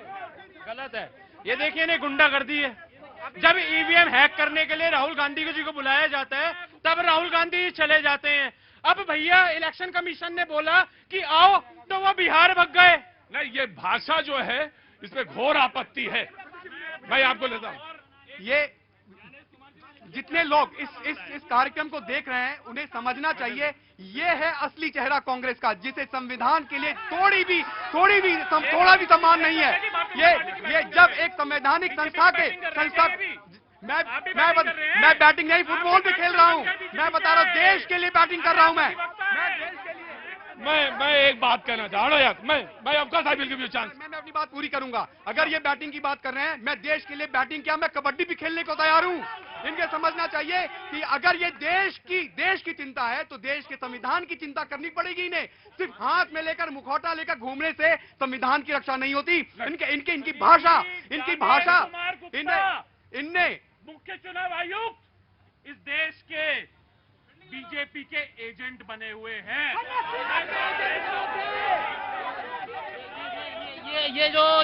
गलत है। ये देखिए ना, गुंडागर्दी है। जब ईवीएम हैक करने के लिए राहुल गांधी जी को बुलाया जाता है तब राहुल गांधी चले जाते हैं। अब भैया इलेक्शन कमीशन ने बोला कि आओ, तो वो बिहार भाग गए। नहीं, ये भाषा जो है इसमें घोर आपत्ति है। मैं आपको लेता हूं। ये जितने लोग इस कार्यक्रम को देख रहे हैं उन्हें समझना चाहिए, ये है असली चेहरा कांग्रेस का, जिसे संविधान के लिए थोड़ा भी सम्मान नहीं है। ये जब एक संवैधानिक संस्था मैं बैटिंग नहीं, फुटबॉल भी खेल रहा हूं। मैं बता रहा हूं, देश के लिए बैटिंग कर रहा हूं मैं एक बात कहना चाह रहा हूं यार। मैं of course I will give you chance. मैं अपनी बात पूरी करूंगा। अगर ये बैटिंग की बात कर रहे हैं, मैं देश के लिए बैटिंग क्या, मैं कबड्डी भी खेलने को तैयार हूं। इनके समझना चाहिए कि अगर ये देश की चिंता है तो देश के संविधान की चिंता करनी पड़ेगी इन्हें। सिर्फ हाथ में लेकर मुखौटा लेकर घूमने से संविधान की रक्षा नहीं होती। इनकी भाषा इनने मुख्य चुनाव आयुक्त इस देश के बीजेपी के एजेंट बने हुए हैं।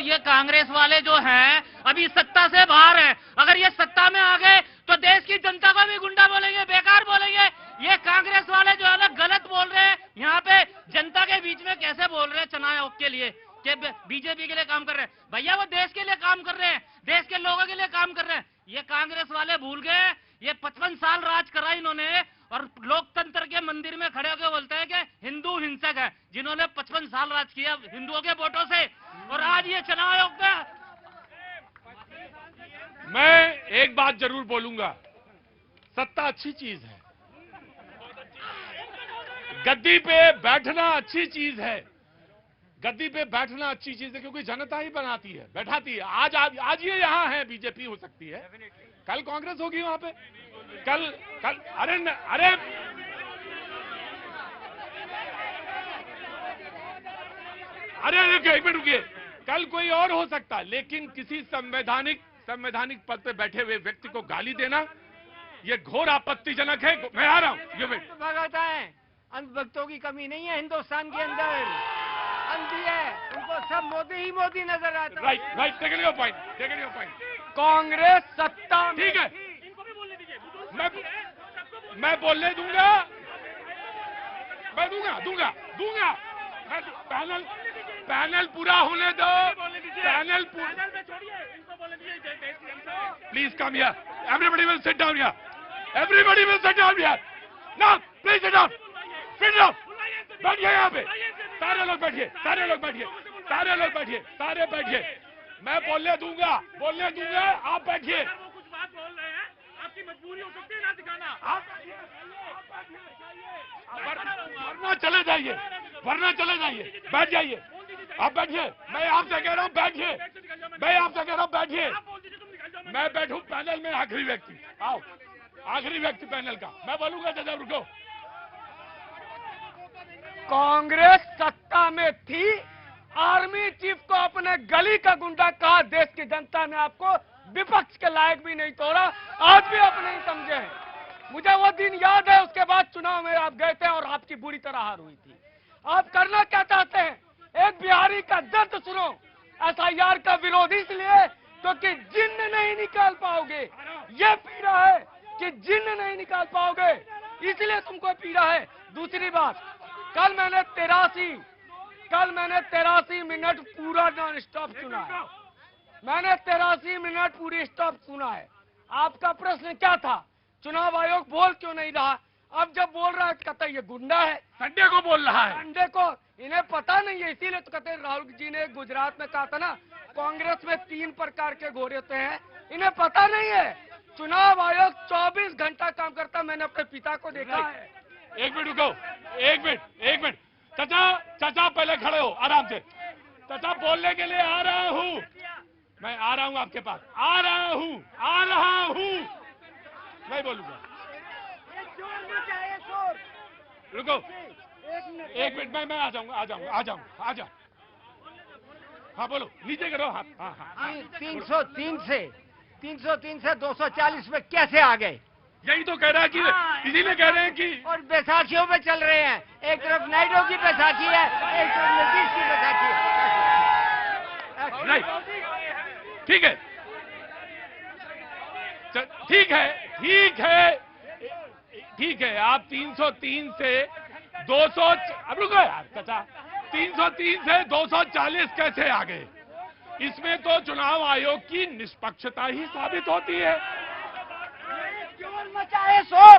ये कांग्रेस वाले जो हैं अभी सत्ता से बाहर हैं। अगर ये सत्ता में आ गए तो देश की जनता को भी गुंडा बोलेंगे, बेकार बोलेंगे। ये कांग्रेस वाले जो है ना गलत बोल रहे हैं। यहाँ पे जनता के बीच में कैसे बोल रहे हैं चुनाव आयोग के लिए कि बीजेपी के लिए काम कर रहे हैं। भैया वो देश के लिए काम कर रहे हैं, देश के लोगों के लिए काम कर रहे हैं। ये कांग्रेस वाले भूल गए, ये 55 साल राज करा इन्होंने और लोकतंत्र के मंदिर में खड़े होकर बोलते हैं कि हिंदू हिंसक है, जिन्होंने 55 साल राज किया हिंदुओं के वोटों से। और आज ये चुनाव आयोग में मैं एक बात जरूर बोलूंगा, सत्ता अच्छी चीज है, गद्दी पे बैठना अच्छी चीज है। गद्दी पे बैठना अच्छी चीज है क्योंकि जनता ही बनाती है, बैठाती है। आज ये यहाँ है, बीजेपी हो सकती है, कल कांग्रेस होगी वहां पे, कल अरे एक मिनट रुकिए, कल कोई और हो सकता है। लेकिन किसी संवैधानिक पद पे बैठे हुए व्यक्ति को गाली देना ये घोर आपत्तिजनक है। मैं आ रहा हूं। ये भगाता है। अंधभक्तों की कमी नहीं है हिंदुस्तान के अंदर, अंधी है, उनको सब मोदी नजर आता है। Right take your point. Congress सत्ता में, ठीक है, मैं बोलने दूंगा, मैं दूंगा। पैनल पूरा होने दो। Panel please come here, everybody will sit down here, everybody will sit down here. No please sit down, बैठिए यहाँ पे, सारे लोग बैठिए। मैं बोलने दूंगा, आप बैठिए। कुछ बात बोल रहे हैं, आपकी मजबूरी हो सकती है ना दिखाना। वरना चले जाइए, बैठ जाइए। आप बैठिए, मैं आपसे कह रहा हूँ बैठिए। मैं बैठूं पैनल में आखिरी व्यक्ति, आओ आखिरी व्यक्ति पैनल का, मैं बोलूंगा दादा रुको। कांग्रेस सत्ता में थी, आर्मी चीफ को अपने गली का गुंडा कहा, देश की जनता ने आपको विपक्ष के लायक भी नहीं तोड़ा, आज भी आप नहीं समझे हैं। मुझे वो दिन याद है, उसके बाद चुनाव में आप गए थे और आपकी बुरी तरह हार हुई थी। आप करना क्या चाहते हैं? एक बिहारी का दर्द सुनो। एसआईआर का विरोध इसलिए क्योंकि जिन्न नहीं निकाल पाओगे, ये पीड़ा है कि जिन्न नहीं निकाल पाओगे, इसलिए तुमको पीड़ा है। दूसरी बात, कल मैंने 83 मिनट पूरा नॉन स्टॉप सुना है। मैंने 83 मिनट पूरी स्टॉप सुना है। आपका प्रश्न क्या था? चुनाव आयोग बोल क्यों नहीं रहा? अब जब बोल रहा है कहता है ये गुंडा है। संडे को बोल रहा है। संडे को इन्हें पता नहीं है, इसीलिए तो कहते हैं। राहुल जी ने गुजरात में कहा था ना, कांग्रेस में 3 प्रकार के घोड़े होते हैं, इन्हें पता नहीं है। चुनाव आयोग 24 घंटा काम करता, मैंने अपने पिता को देखा है। एक मिनट रुको, एक मिनट। चाचा पहले खड़े हो आराम से। चाचा बोलने के लिए आ रहा हूँ, मैं आ रहा हूँ आपके पास, आ रहा हूँ, मैं बोलूंगा। रुको एक मिनट, मैं आ जाऊंगा। हाँ बोलो, नीचे करो। हाँ 303 से 240 में कैसे आ गए? यही तो कह रहा है कि इसीलिए कह रहे हैं कि और बैसाखियों में चल रहे हैं, एक तरफ नायडू की बैसाखी है, एक तरफ नीतीश की बैसाखी है। नहीं, ठीक है, आप 303 से 200, अब रुको यार चाचा, 303 से 240 कैसे आ गए? इसमें तो चुनाव आयोग की निष्पक्षता ही साबित होती है। मचाए शोर,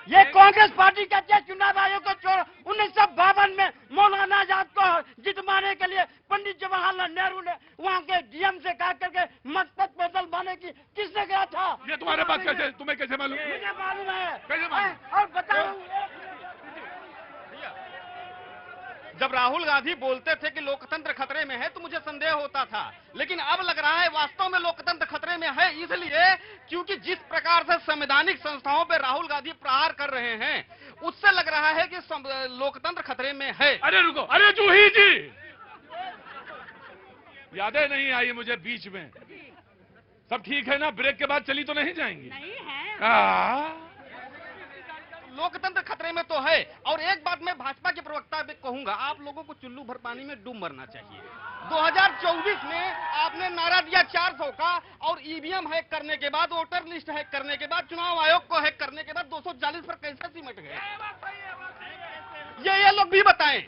ये कांग्रेस पार्टी कहती है चुनाव आयोग को चोर। 1952 में मौलाना आजाद को जितवाने के लिए पंडित जवाहरलाल नेहरू ने वहाँ के डीएम से कहा करके मत बदलवाने की किसने कहा था? ये तुम्हारे पास कैसे, तुम्हें कैसे मालूम? मुझे मालूम है। कैसे मालूम? और बताओ, जब राहुल गांधी बोलते थे कि लोकतंत्र खतरे में है तो मुझे संदेह होता था, लेकिन अब लग रहा है वास्तव में लोकतंत्र खतरे में है, इसलिए क्योंकि जिस प्रकार से संवैधानिक संस्थाओं पर राहुल गांधी प्रहार कर रहे हैं, उससे लग रहा है कि लोकतंत्र खतरे में है। अरे रुको, अरे जूही जी, यादें नहीं आई मुझे बीच में। सब ठीक है ना? ब्रेक के बाद चली तो नहीं जाएंगी? नहीं है। लोकतंत्र खतरे में तो है। और एक बात मैं भाजपा के प्रवक्ता भी कहूंगा, आप लोगों को चुल्लू भर पानी में डूब मरना चाहिए। 2024 में आपने नारा दिया 400 का, और ईवीएम हैक करने के बाद, वोटर लिस्ट हैक करने के बाद, चुनाव आयोग को हैक करने के बाद 240 पर कैसे सिमट गए? ये लोग भी बताएं।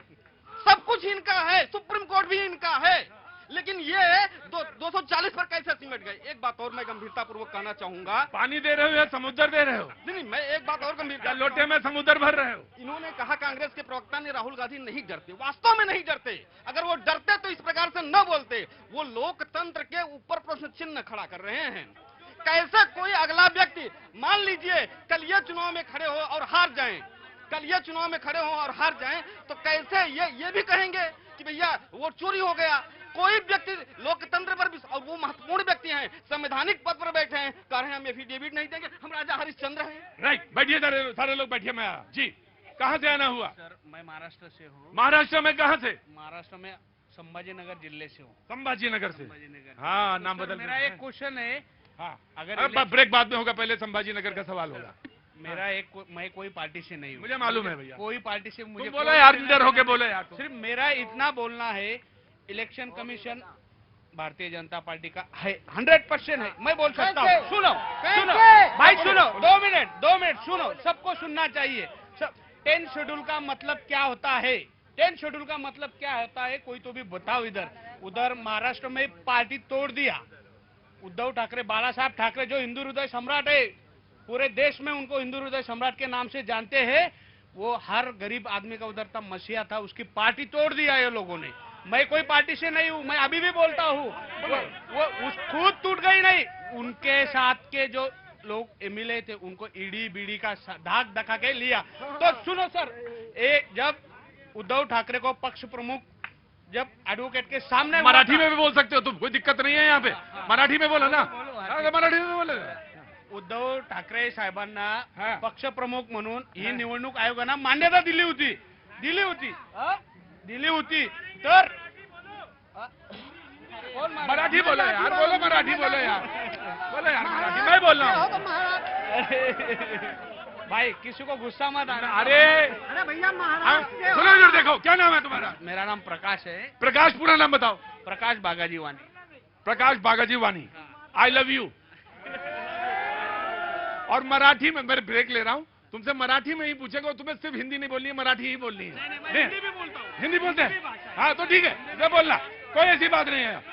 सब कुछ इनका है, सुप्रीम कोर्ट भी इनका है, लेकिन ये 240 पर कैसे सिमट गए? एक बात और मैं गंभीरता पूर्वक कहना चाहूंगा। पानी दे रहे हो या समुद्र दे रहे हो? नहीं, मैं एक बात और गंभीरता, लोटे में समुद्र भर रहे हो? इन्होंने कहा, कांग्रेस के प्रवक्ता ने, राहुल गांधी नहीं डरते। वास्तव में नहीं डरते। अगर वो डरते तो इस प्रकार से न बोलते। वो लोकतंत्र के ऊपर प्रश्न चिन्ह खड़ा कर रहे हैं। कैसे कोई अगला व्यक्ति, मान लीजिए कल ये चुनाव में खड़े हो और हार जाएं, तो कैसे ये भी कहेंगे कि भैया वोट चोरी हो गया? कोई व्यक्ति लोकतंत्र पर भी, और वो महत्वपूर्ण व्यक्ति हैं, संवैधानिक पद पर बैठे हैं, कह रहे हैं हम एफिडेविट नहीं देंगे, हम राजा हरिश्चंद्र हैं। राइट, बैठिए सारे लोग बैठिए। मैं जी, कहाँ से आना हुआ? सर मैं महाराष्ट्र से हूँ। महाराष्ट्र में कहाँ से? महाराष्ट्र में संभाजीनगर जिले से हूँ। संभाजीनगर से? हाँ, नाम बदल। मेरा एक क्वेश्चन है। हाँ, अगर ब्रेक बाद में होगा, पहले संभाजीनगर का सवाल होगा। मेरा मैं कोई पार्टी से नहीं हूँ। मुझे मालूम है भैया, कोई पार्टी से मुझे बोलो यार, लीडर होके बोलो यार। सिर्फ मेरा इतना बोलना है, election commission Bharatiya Janata party का है, 100% है। मैं बोल सकता हूँ। सुनो भाई, सुनो 2 मिनट सुनो, सबको सुनना चाहिए। 10 शेड्यूल का मतलब क्या होता है? 10 शेड्यूल का मतलब क्या होता है? कोई तो भी बताओ। उधर महाराष्ट्र में पार्टी तोड़ दिया। उद्धव ठाकरे, बाला साहब ठाकरे जो हिंदू हृदय सम्राट है, पूरे देश में उनको हिंदू हृदय सम्राट के नाम से जानते हैं। वो हर गरीब आदमी का उधर था, मसीहा था, उसकी पार्टी तोड़ दिया ये लोगों ने। मैं कोई पार्टी से नहीं हूँ, मैं अभी भी बोलता हूँ, वो खुद टूट गई नहीं। उनके साथ के जो लोग एमएलए थे, उनको ईडी बीडी का धाक धका के लिया। तो सुनो सर, जब उद्धव ठाकरे को पक्ष प्रमुख, जब एडवोकेट के सामने, मराठी में भी बोल सकते हो तुम, कोई दिक्कत नहीं है यहाँ पे। मराठी में बोलो ना, मराठी में बोलो। उद्धव ठाकरे साहेबांना पक्ष प्रमुख म्हणून ही निवडणूक आयोगानं मान्यता दिली होती। तर मराठी बोलो यार, मराठी बोलो यार, मराठी मैं बोल रहा हूँ। भाई किसी को गुस्सा मत आना। अरे भैया, सुनो इधर देखो, क्या नाम है तुम्हारा? मेरा नाम प्रकाश है। प्रकाश, पूरा नाम बताओ। प्रकाश बागाजी वानी। प्रकाश बागाजी वानी, आई लव यू। और मराठी में, मैं ब्रेक ले रहा हूँ, तुमसे मराठी में ही पूछेगा। तुम्हें सिर्फ हिंदी नहीं बोलनी है, मराठी ही बोलनी है। हिंदी भी बोलता हूँ। हिंदी बोलते हैं? हाँ तो ठीक है, मैं बोलना, कोई ऐसी बात नहीं है।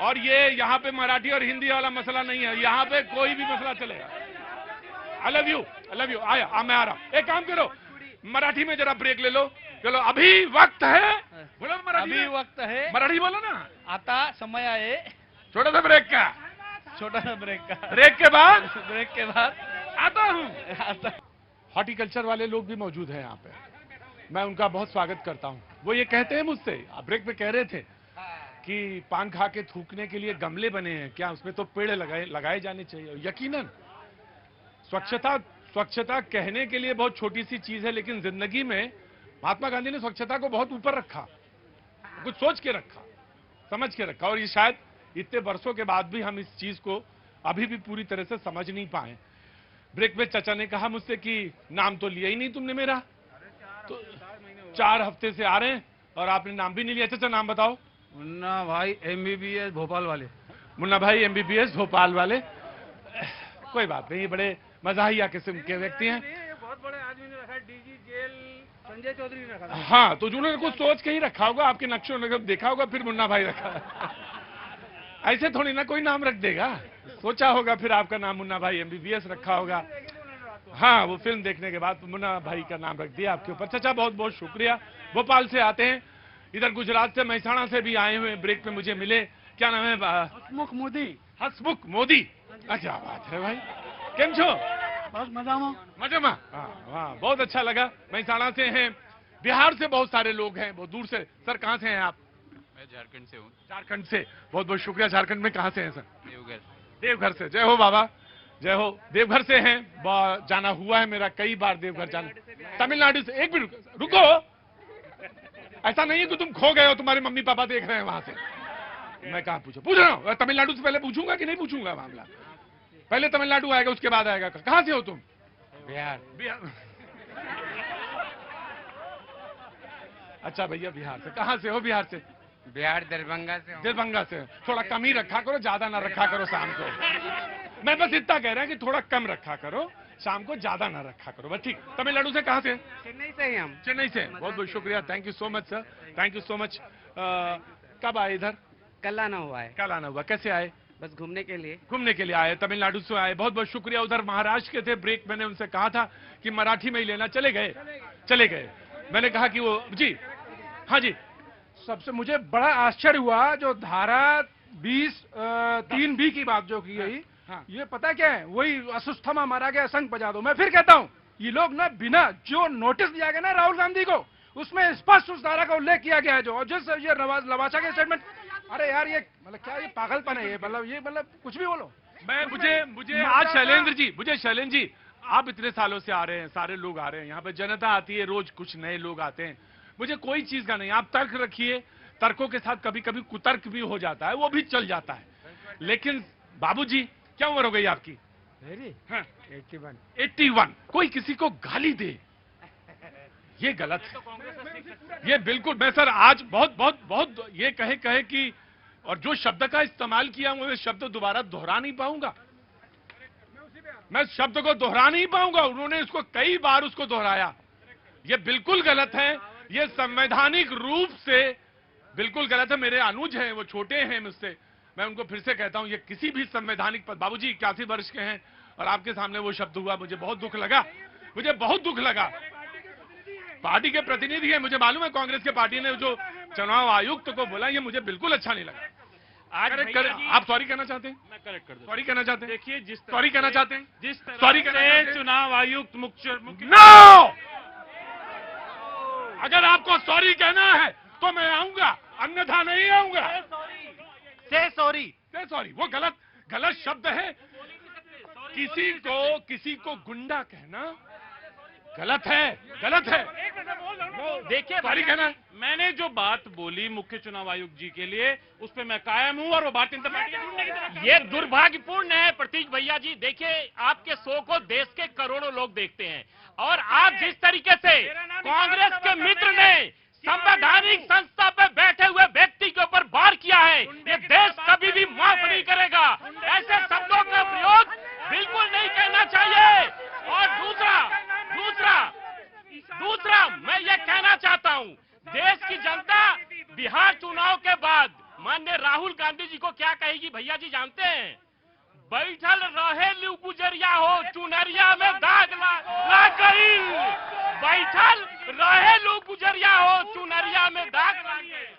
और ये यहाँ पे मराठी और हिंदी वाला मसला नहीं है, यहाँ पे कोई भी मसला चलेगा। आई लव यू आया मैं आ रहा हूं। एक काम करो, मराठी में जरा ब्रेक ले लो। चलो अभी वक्त है, बोलो मराठी अभी में। वक्त है, मराठी बोलो ना। आता समय आहे, छोटा सा ब्रेक का, छोटा सा ब्रेक का। ब्रेक के बाद ब्रेक के बाद आता हूं। हॉर्टिकल्चर वाले लोग भी मौजूद हैं यहाँ पे, मैं उनका बहुत स्वागत करता हूँ। वो ये कहते हैं मुझसे, आप ब्रेक पे कह रहे थे कि पान खा के थूकने के लिए गमले बने हैं क्या, उसमें तो पेड़ लगाए जाने चाहिए। यकीनन स्वच्छता कहने के लिए बहुत छोटी सी चीज है, लेकिन जिंदगी में महात्मा गांधी ने स्वच्छता को बहुत ऊपर रखा, कुछ सोच के रखा, समझ के रखा, और ये शायद इतने वर्षों के बाद भी हम इस चीज को अभी भी पूरी तरह से समझ नहीं पाए। ब्रेक में चाचा ने कहा मुझसे कि नाम तो लिया ही नहीं तुमने मेरा, तो 4 हफ्ते से आ रहे हैं और आपने नाम भी नहीं लिया। चाचा नाम बताओ। मुन्ना भाई MBBS भोपाल वाले। मुन्ना भाई MBBS भोपाल वाले। कोई बात नहीं, बड़े मजाहिया किस्म के व्यक्ति हैं। बहुत बड़े आदमी ने रखा, DG जेल संजय चौधरी ने रखा। हाँ, तो उन्होंने कुछ सोच के ही रखा होगा, आपके नक्शों ने देखा होगा, फिर मुन्ना भाई रखा। ऐसे थोड़ी ना कोई नाम रख देगा, सोचा होगा, फिर आपका नाम मुन्ना भाई MBBS रखा होगा। हाँ, वो फिल्म देखने के बाद मुन्ना भाई का नाम रख दिया आपके ऊपर। चाचा बहुत बहुत शुक्रिया। भोपाल से आते हैं, इधर गुजरात से महसाणा से भी आए हुए, ब्रेक में मुझे मिले। क्या नाम है? हसमुख मोदी। हसमुख मोदी, क्या बात है भाई, केम छो? बस मजामा। हाँ, बहुत अच्छा लगा। महसाणा से हैं, बिहार से बहुत सारे लोग हैं, बहुत दूर से। सर कहाँ से हैं आप? मैं झारखंड से हूँ। झारखंड से, बहुत बहुत शुक्रिया। झारखंड में कहाँ से हैं सर? देवघर। देवघर से। जय हो बाबा, जय हो। देवघर से हैं, जाना हुआ है मेरा कई बार देवघर जाना। तमिलनाडु से। एक मिनट रुको, ऐसा नहीं है कि तुम खो गए हो, तुम्हारे मम्मी पापा देख रहे हैं वहां से। मैं कहाँ पूछ रहा हूँ, तमिलनाडु से पहले पूछूंगा कि नहीं पूछूंगा मामला? पहले तमिलनाडु आएगा, उसके बाद आएगा। कहाँ से हो तुम? बिहार। अच्छा भैया बिहार से। कहाँ से हो बिहार से? बिहार दरभंगा से हूँ। दरभंगा से। थोड़ा कम ही रखा करो, ज्यादा ना रखा करो शाम को। मैं बस इतना कह रहा हूँ कि थोड़ा कम रखा करो, शाम को ज्यादा ना रखा करो बस। ठीक। तमिलनाडु से कहाँ से? चेन्नई से ही हम। चेन्नई से। बहुत बहुत शुक्रिया, thank you so much sir, thank you so much. कब आए इधर? कल आना हुआ है। कल आना हुआ। कैसे आए? बस घूमने के लिए। घूमने के लिए आए, तमिलनाडु से आए। बहुत बहुत शुक्रिया। उधर महाराष्ट्र के थे, ब्रेक मैंने उनसे कहा था कि मराठी में ही लेना, चले गए। मैंने कहा कि वो जी, हाँ जी। सबसे मुझे बड़ा आश्चर्य हुआ जो धारा 20(3)(b) की बात जो की गई। हाँ। ये पता क्या है, वही असुस्थमा मारा गया संघ बजा दो। मैं फिर कहता हूँ, ये लोग ना बिना जो नोटिस दिया गया ना राहुल गांधी को, उसमें स्पष्ट उस धारा का उल्लेख किया गया है जो, और जिस ये लवासा के स्टेटमेंट, अरे यार ये मतलब क्या ये पागलपन है, ये मतलब कुछ भी बोलो। मुझे आज शैलेंद्र जी, आप इतने सालों से आ रहे हैं, सारे लोग आ रहे हैं, यहाँ पे जनता आती है, रोज कुछ नए लोग आते हैं। मुझे कोई चीज का नहीं, आप तर्क रखिए, तर्कों के साथ कभी कभी कुतर्क भी हो जाता है, वो भी चल जाता है। लेकिन बाबूजी, क्या उम्र हो गई आपकी? मेरी? हाँ। 81। कोई किसी को गाली दे, ये गलत है, ये बिल्कुल। मैं सर आज बहुत ये कहे कि, और जो शब्द का इस्तेमाल किया मैं शब्द दोबारा दोहरा नहीं पाऊंगा, मैं शब्द को दोहरा नहीं पाऊंगा। उन्होंने इसको कई बार उसको दोहराया, ये बिल्कुल गलत है, ये संवैधानिक रूप से बिल्कुल गलत है। मेरे अनुज हैं, वो छोटे हैं मुझसे, मैं उनको फिर से कहता हूं, ये किसी भी संवैधानिक पद, बाबूजी 81 वर्ष के हैं और आपके सामने वो शब्द हुआ, मुझे बहुत दुख लगा। पार्टी के प्रतिनिधि हैं, मुझे मालूम है कांग्रेस के पार्टी ने जो चुनाव आयुक्त को बोला, ये मुझे बिल्कुल अच्छा नहीं लगा। आज आप सॉरी कहना चाहते हैं? मैं करेक्ट कर दूं। सॉरी कहना चाहते हैं? देखिए, जिस सॉरी कहना चाहते हैं? जिस तरह सॉरी कहना चाहते हैं? चुनाव आयुक्त मुख्य नो, अगर आपको सॉरी कहना है तो मैं आऊंगा, अन्यथा नहीं आऊंगा। से सॉरी, वो गलत शब्द है। किसी को गुंडा कहना गलत है। देखिए, सॉरी कहना है। मैंने जो बात बोली मुख्य चुनाव आयुक्त जी के लिए, उस पे मैं कायम हूं, और वो भारतीय जनता पार्टी के ढूंढने की तरफ। ये दुर्भाग्यपूर्ण है प्रतीक भैया जी। देखिए, आपके शो को देश के करोड़ों लोग देखते हैं, और आप जिस तरीके से कांग्रेस के मित्र ने संवैधानिक संस्था पे बैठे हुए व्यक्ति के ऊपर वार किया है, ये देश कभी भी माफ नहीं करेगा। ऐसे शब्दों का प्रयोग बिल्कुल नहीं करना चाहिए। और दूसरा मैं ये कहना चाहता हूं, देश की जनता बिहार चुनाव के बाद माननीय राहुल गांधी जी को क्या कहेगी भैया जी जानते हैं? बैठल रहेलू गुजरिया हो चुनरिया में दाग लाग गई। बैठल रहेलू गुजरिया हो चुनरिया में दाग लाग गई।